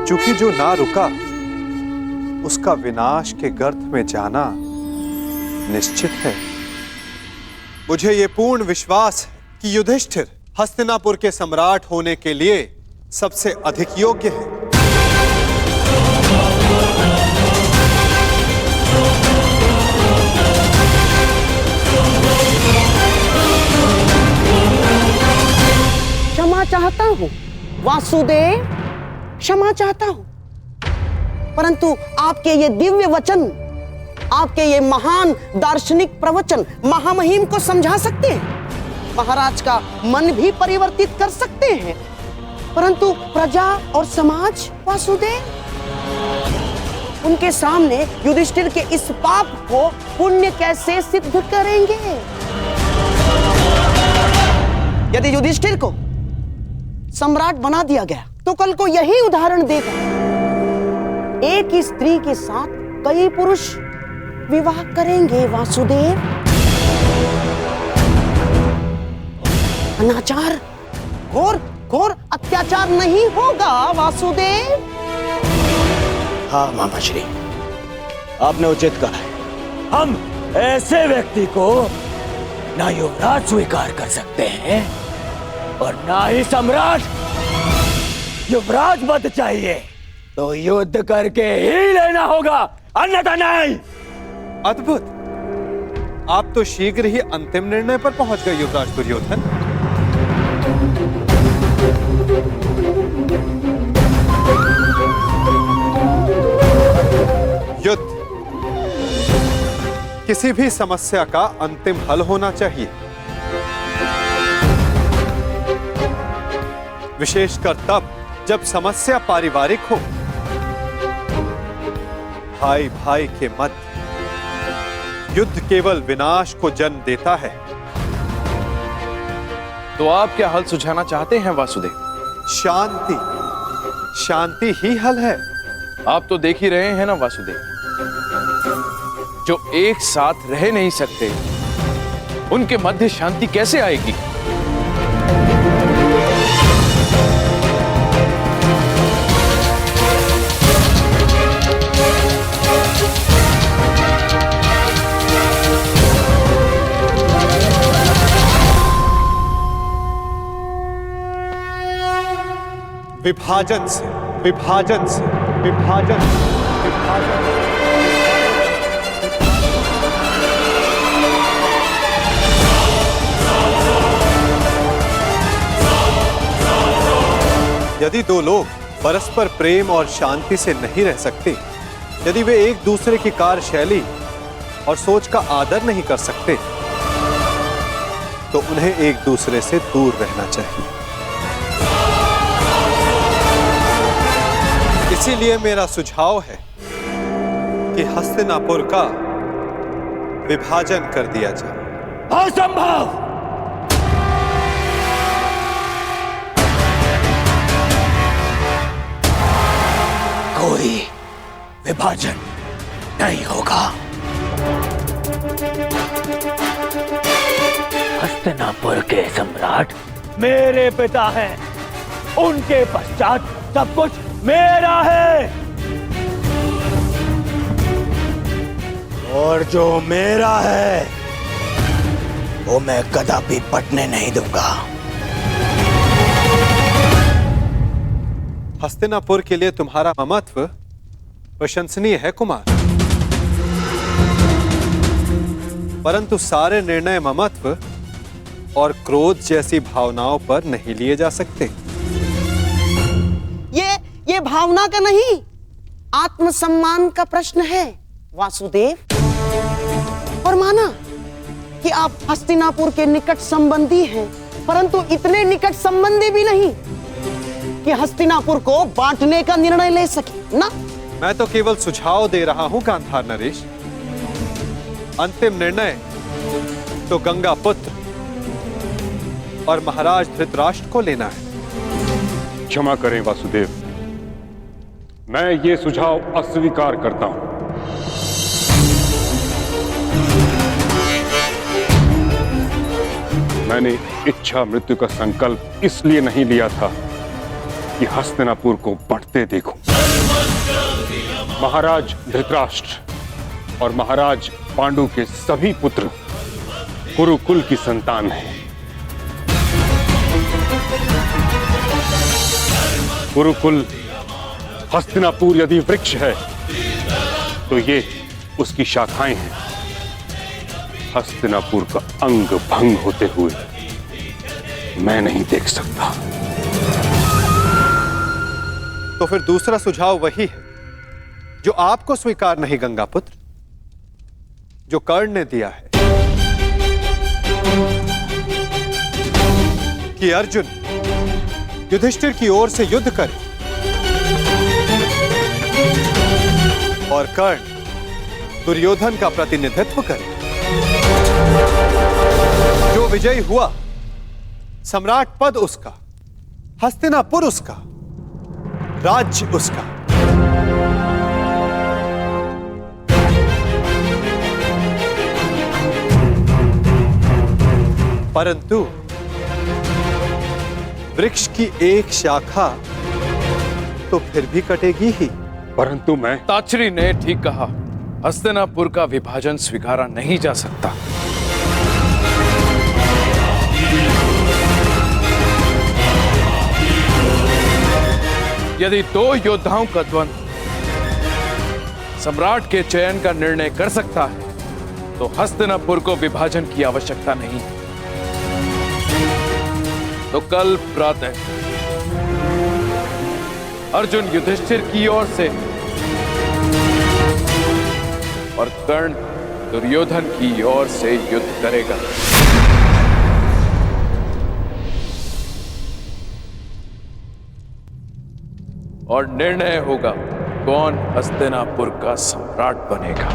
चूंकि जो ना रुका उसका विनाश के गर्त में जाना निश्चित है। मुझे ये पूर्ण विश्वास है कि युधिष्ठिर हस्तिनापुर के सम्राट होने के लिए सबसे अधिक योग्य है। क्षमा चाहता हूं वासुदेव, क्षमा चाहता हूं, परंतु आपके ये दिव्य वचन, आपके ये महान दार्शनिक प्रवचन महामहिम को समझा सकते हैं, महाराज का मन भी परिवर्तित कर सकते हैं, परंतु प्रजा और समाज वासुदेव, उनके सामने युधिष्ठिर के इस पाप को पुण्य कैसे सिद्ध करेंगे? यदि युधिष्ठिर को सम्राट बना दिया गया तो कल को यही उदाहरण देगा। एक ही स्त्री के साथ कई पुरुष विवाह करेंगे वासुदेव। अनाचार, घोर घोर अत्याचार नहीं होगा वासुदेव। हाँ मामा श्री, आपने उचित कहा है। हम ऐसे व्यक्ति को ना युवराज स्वीकार कर सकते हैं और ना ही सम्राट। युवराज पद चाहिए तो युद्ध करके ही लेना होगा, अन्यथा नहीं। अद्भुत! आप तो शीघ्र ही अंतिम निर्णय पर पहुंच गए युवराज दुर्योधन। युद्ध किसी भी समस्या का अंतिम हल होना चाहिए, विशेषकर तब जब समस्या पारिवारिक हो। भाई भाई के मध्य युद्ध केवल विनाश को जन्म देता है। तो आप क्या हल सुझाना चाहते हैं वासुदेव? शांति, शांति ही हल है। आप तो देख ही रहे हैं ना वासुदेव, जो एक साथ रह नहीं सकते उनके मध्य शांति कैसे आएगी? विभाजन से, विभाजन से, विभाजन से, विभाजन। यदि दो लोग परस्पर प्रेम और शांति से नहीं रह सकते, यदि वे एक दूसरे की कार्यशैली और सोच का आदर नहीं कर सकते, तो उन्हें एक दूसरे से दूर रहना चाहिए। इसीलिए मेरा सुझाव है कि हस्तिनापुर का विभाजन कर दिया जाए। असंभव! कोई विभाजन नहीं होगा। हस्तिनापुर के सम्राट मेरे पिता हैं। उनके पश्चात सब कुछ मेरा है, और जो मेरा है वो मैं कदापि पटने नहीं दूंगा। हस्तिनापुर के लिए तुम्हारा ममत्व प्रशंसनीय है कुमार, परंतु सारे निर्णय ममत्व और क्रोध जैसी भावनाओं पर नहीं लिए जा सकते। ये भावना का नहीं, आत्मसम्मान का प्रश्न है वासुदेव। और माना कि आप हस्तिनापुर के निकट संबंधी हैं, परंतु इतने निकट संबंधी भी नहीं कि हस्तिनापुर को बांटने का निर्णय ले सके ना। मैं तो केवल सुझाव दे रहा हूं गांधार नरेश। अंतिम निर्णय तो गंगा पुत्र और महाराज धृतराष्ट्र को लेना है। क्षमा करें वासुदेव, मैं ये सुझाव अस्वीकार करता हूं। मैंने इच्छा मृत्यु का संकल्प इसलिए नहीं लिया था कि हस्तिनापुर को बढ़ते देखूं। महाराज धृतराष्ट्र और महाराज पांडु के सभी पुत्र कुरुकुल की संतान हैं। कुरुकुल हस्तिनापुर यदि वृक्ष है तो ये उसकी शाखाएं हैं। हस्तिनापुर का अंग भंग होते हुए मैं नहीं देख सकता। तो फिर दूसरा सुझाव वही है जो आपको स्वीकार नहीं गंगापुत्र, जो कर्ण ने दिया है कि अर्जुन युधिष्ठिर की ओर से युद्ध करे और कर्ण दुर्योधन का प्रतिनिधित्व करे। जो विजयी हुआ, सम्राट पद उसका, हस्तिनापुर उसका, राज्य उसका। परंतु वृक्ष की एक शाखा तो फिर भी कटेगी ही। परंतु मैं ताचरी ने ठीक कहा, हस्तिनापुर का विभाजन स्वीकारा नहीं जा सकता। यदि दो योद्धाओं का द्वंद्व सम्राट के चयन का निर्णय कर सकता है तो हस्तिनापुर को विभाजन की आवश्यकता नहीं। तो कल प्रातः अर्जुन युधिष्ठिर की ओर से और कर्ण दुर्योधन की ओर से युद्ध करेगा। और निर्णय होगा कौन हस्तिनापुर का सम्राट बनेगा।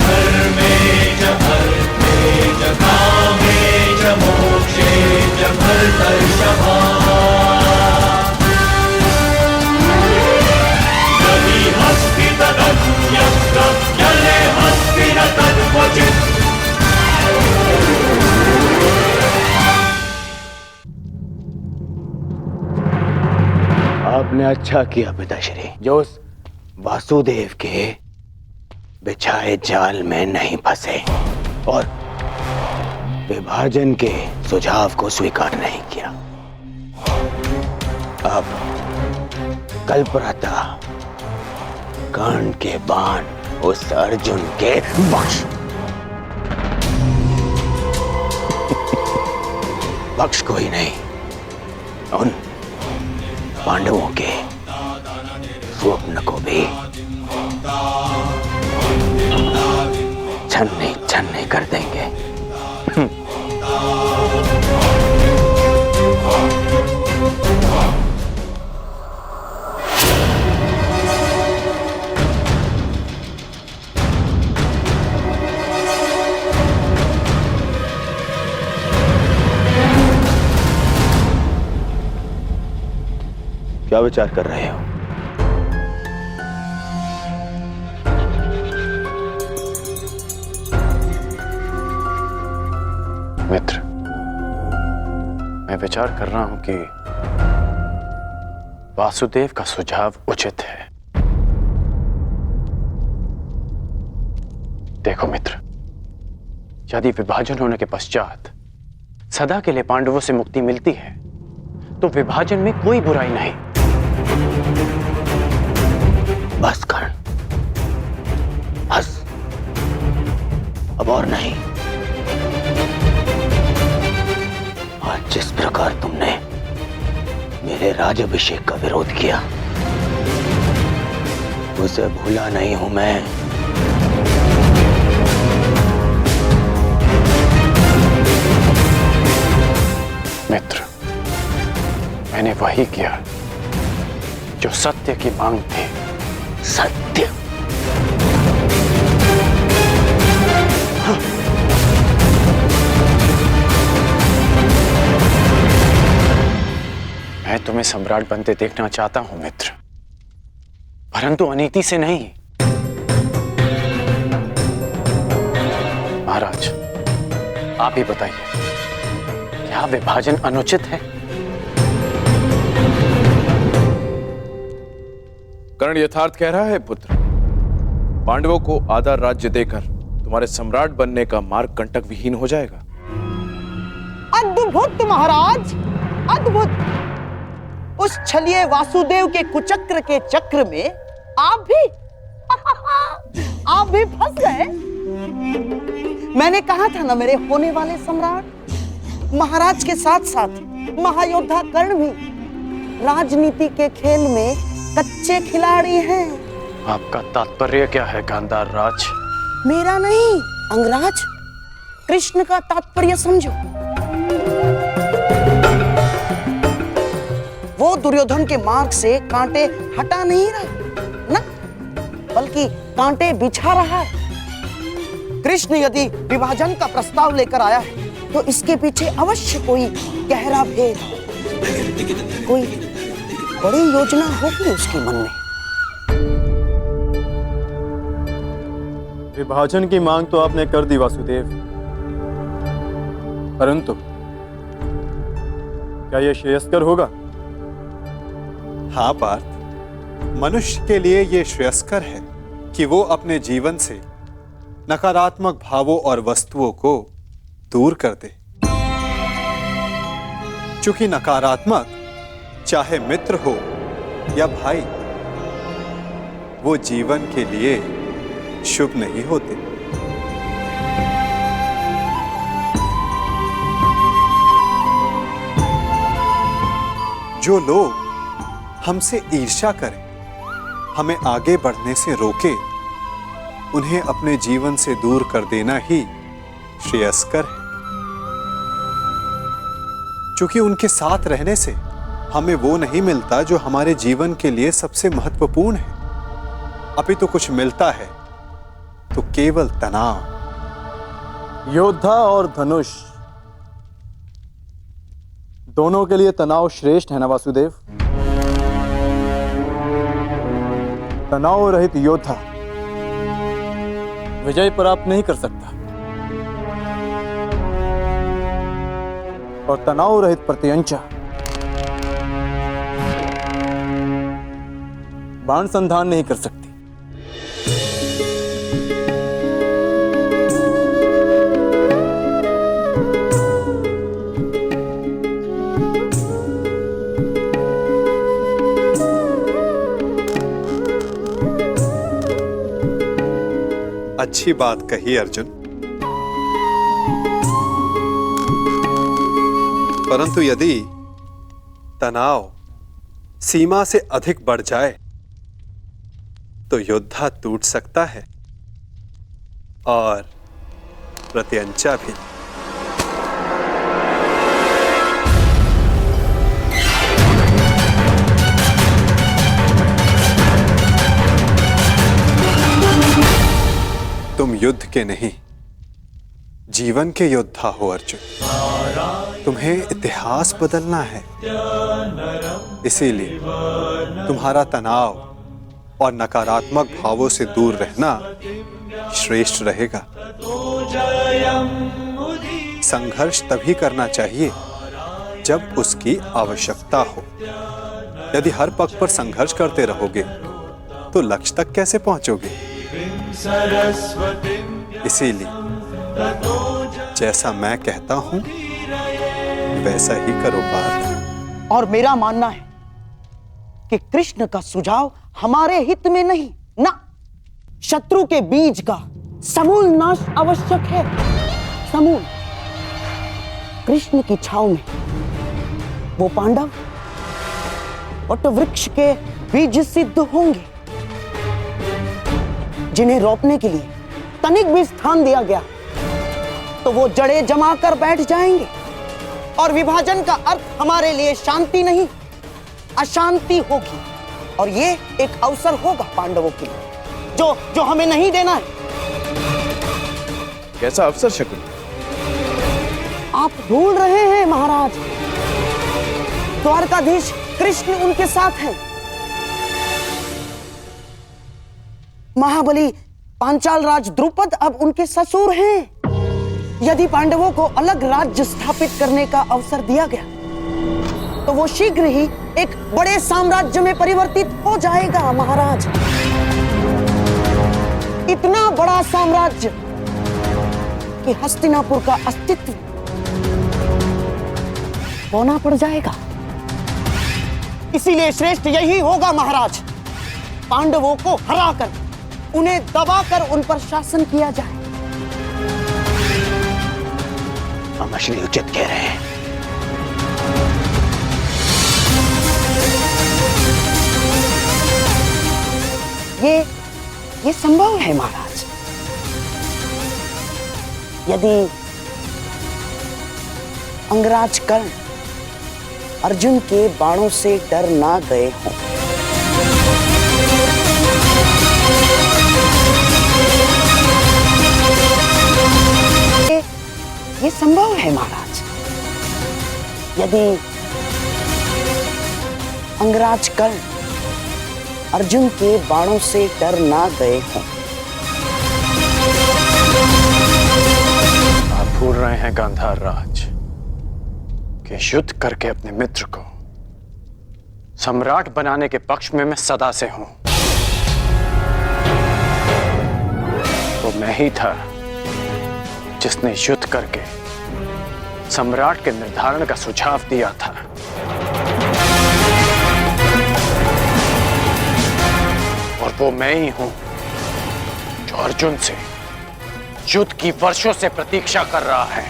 धर्मे च अर्थे च कामे च मोक्षे च भरतर्षभा यदि हस्ति तदन्यत्र यले हस्ति न तद्क्वचित्। आपने अच्छा किया पिताश्री, जो उस वासुदेव के बिछाए जाल में नहीं फंसे और विभाजन के सुझाव को स्वीकार नहीं किया। अब कल प्रातः कर्ण के बाण उस अर्जुन के बख्श कोई नहीं, उन पांडवों के स्वप्न को भी छन्नी छन्नी कर देंगे। क्या विचार कर रहे हो? मित्र, मैं विचार कर रहा हूं कि वासुदेव का सुझाव उचित है। देखो मित्र, यदि विभाजन होने के पश्चात सदा के लिए पांडवों से मुक्ति मिलती है तो विभाजन में कोई बुराई नहीं। बस कर्ण, बस, अब और नहीं। आज जिस प्रकार तुमने मेरे राज्याभिषेक का विरोध किया, उसे भूला नहीं हूं मैं। मित्र, मैंने वही किया जो सत्य की मांग थी। सत्य? हाँ। मैं तुम्हें सम्राट बनते देखना चाहता हूं मित्र, परंतु अनीति से नहीं। महाराज, आप ही बताइए, क्या विभाजन अनुचित है? कर्ण यथार्थ कह रहा है पुत्र। पांडवों को आधा राज्य देकर तुम्हारे सम्राट बनने का मार्ग कंटक विहीन हो जाएगा। अद्भुत महाराज, अद्भुत। उस छलिए वासुदेव के कुचक्र के चक्र में आप भी फंस गए। मैंने कहा था ना, मेरे होने वाले सम्राट महाराज के साथ साथ महायोद्धा कर्ण भी राजनीति के खेल में कच्चे खिलाड़ी हैं। आपका तात्पर्य क्या है गांधार राज? मेरा नहीं अंगराज, कृष्ण का तात्पर्य समझो। वो दुर्योधन के मार्ग से कांटे हटा नहीं रहा ना, बल्कि कांटे बिछा रहा है। कृष्ण यदि विभाजन का प्रस्ताव लेकर आया है तो इसके पीछे अवश्य कोई गहरा भेद, कोई बड़ी योजना होगी उसके मन में। विभाजन की मांग तो आपने कर दी वासुदेव, परंतु क्या यह श्रेयस्कर होगा? हाँ पार्थ, मनुष्य के लिए यह श्रेयस्कर है कि वो अपने जीवन से नकारात्मक भावों और वस्तुओं को दूर कर दे। चूंकि नकारात्मक चाहे मित्र हो या भाई, वो जीवन के लिए शुभ नहीं होते। जो लोग हमसे ईर्ष्या करें, हमें आगे बढ़ने से रोके, उन्हें अपने जीवन से दूर कर देना ही श्रेयस्कर है। क्योंकि उनके साथ रहने से हमें वो नहीं मिलता जो हमारे जीवन के लिए सबसे महत्वपूर्ण है, अभी तो कुछ मिलता है तो केवल तनाव। योद्धा और धनुष दोनों के लिए तनाव श्रेष्ठ है ना वासुदेव? तनाव रहित योद्धा विजय प्राप्त नहीं कर सकता, और तनाव रहित प्रत्यंचा बाण संधान नहीं कर सकती। अच्छी बात कही अर्जुन, परंतु यदि तनाव सीमा से अधिक बढ़ जाए तो योद्धा टूट सकता है और प्रत्यंचा भी। तुम युद्ध के नहीं, जीवन के योद्धा हो अर्जुन। तुम्हें इतिहास बदलना है, इसीलिए तुम्हारा तनाव और नकारात्मक भावों से दूर रहना श्रेष्ठ रहेगा। संघर्ष तभी करना चाहिए जब उसकी आवश्यकता हो। यदि हर पक्ष पर संघर्ष करते रहोगे तो लक्ष्य तक कैसे पहुंचोगे? इसीलिए जैसा मैं कहता हूं वैसा ही करो पार्थ। और मेरा मानना है कि कृष्ण का सुझाव हमारे हित में नहीं, ना, शत्रु के बीज का समूल नाश आवश्यक है। समूल। कृष्ण की छाव में वो पांडव वट वृक्ष के बीज सिद्ध होंगे, जिन्हें रोपने के लिए तनिक भी स्थान दिया गया तो वो जड़ें जमा कर बैठ जाएंगे। और विभाजन का अर्थ हमारे लिए शांति नहीं, अशांति होगी। और ये एक अवसर होगा पांडवों के लिए जो हमें नहीं देना है। कैसा अवसर शकुनी? आप भूल रहे हैं महाराज, द्वारकाधीश कृष्ण उनके साथ हैं। महाबली पांचाल राज द्रुपद अब उनके ससुर हैं। यदि पांडवों को अलग राज्य स्थापित करने का अवसर दिया गया तो वो शीघ्र ही एक बड़े साम्राज्य में परिवर्तित हो जाएगा महाराज। इतना बड़ा साम्राज्य कि हस्तिनापुर का अस्तित्व होना पड़ जाएगा। इसीलिए श्रेष्ठ यही होगा महाराज, पांडवों को हराकर, उन्हें दबाकर उन पर शासन किया जाए। हम श्री उचित कह रहे हैं। ये संभव है महाराज, यदि अंगराज कर्ण अर्जुन के बाणों से डर ना गए हों। ये संभव है महाराज, यदि अंगराज कर्ण अर्जुन के बाणों से डर ना गए हों। आप भूल रहे हैं गांधार राज कि युद्ध करके अपने मित्र को सम्राट बनाने के पक्ष में मैं सदा से हूं। वो मैं ही था जिसने युद्ध करके सम्राट के निर्धारण का सुझाव दिया था। और वो मैं ही हूं जो अर्जुन से युद्ध की वर्षों से प्रतीक्षा कर रहा है।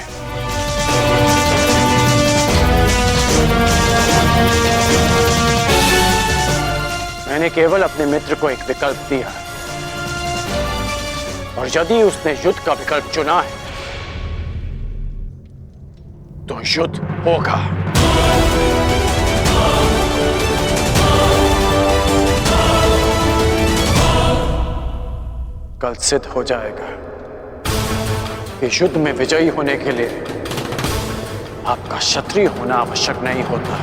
मैंने केवल अपने मित्र को एक विकल्प दिया, और यदि उसने युद्ध का विकल्प चुना है तो युद्ध होगा। कल सिद्ध हो जाएगा कि युद्ध में विजयी होने के लिए आपका क्षत्रिय होना आवश्यक नहीं होता।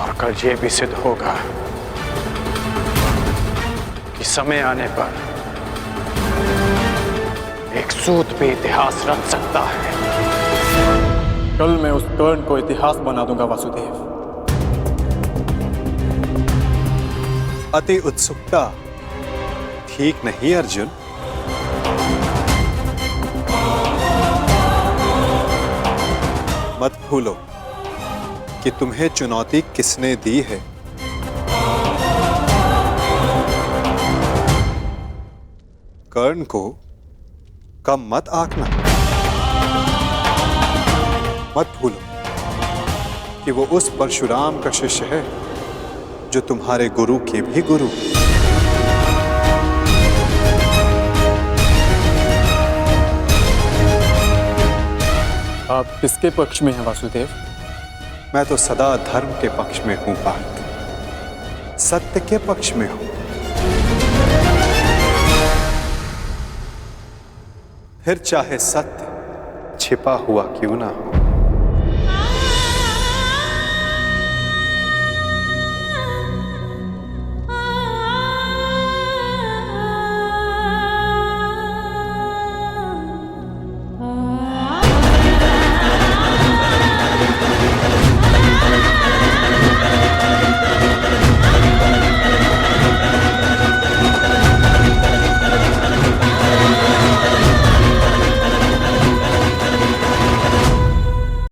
और कल ये भी सिद्ध होगा कि समय आने पर एक सूत भी इतिहास रच सकता है। कल मैं उस कर्ण को इतिहास बना दूंगा वासुदेव। अति उत्सुकता ठीक नहीं अर्जुन। मत भूलो कि तुम्हें चुनौती किसने दी है। कर्ण को कम मत आंकना। मत भूलो कि वो उस परशुराम का शिष्य है जो तुम्हारे गुरु के भी गुरु। आप किसके पक्ष में हैं वासुदेव? मैं तो सदा धर्म के पक्ष में हूं पार्थ, सत्य के पक्ष में हूं। फिर चाहे सत्य छिपा हुआ क्यों ना हो।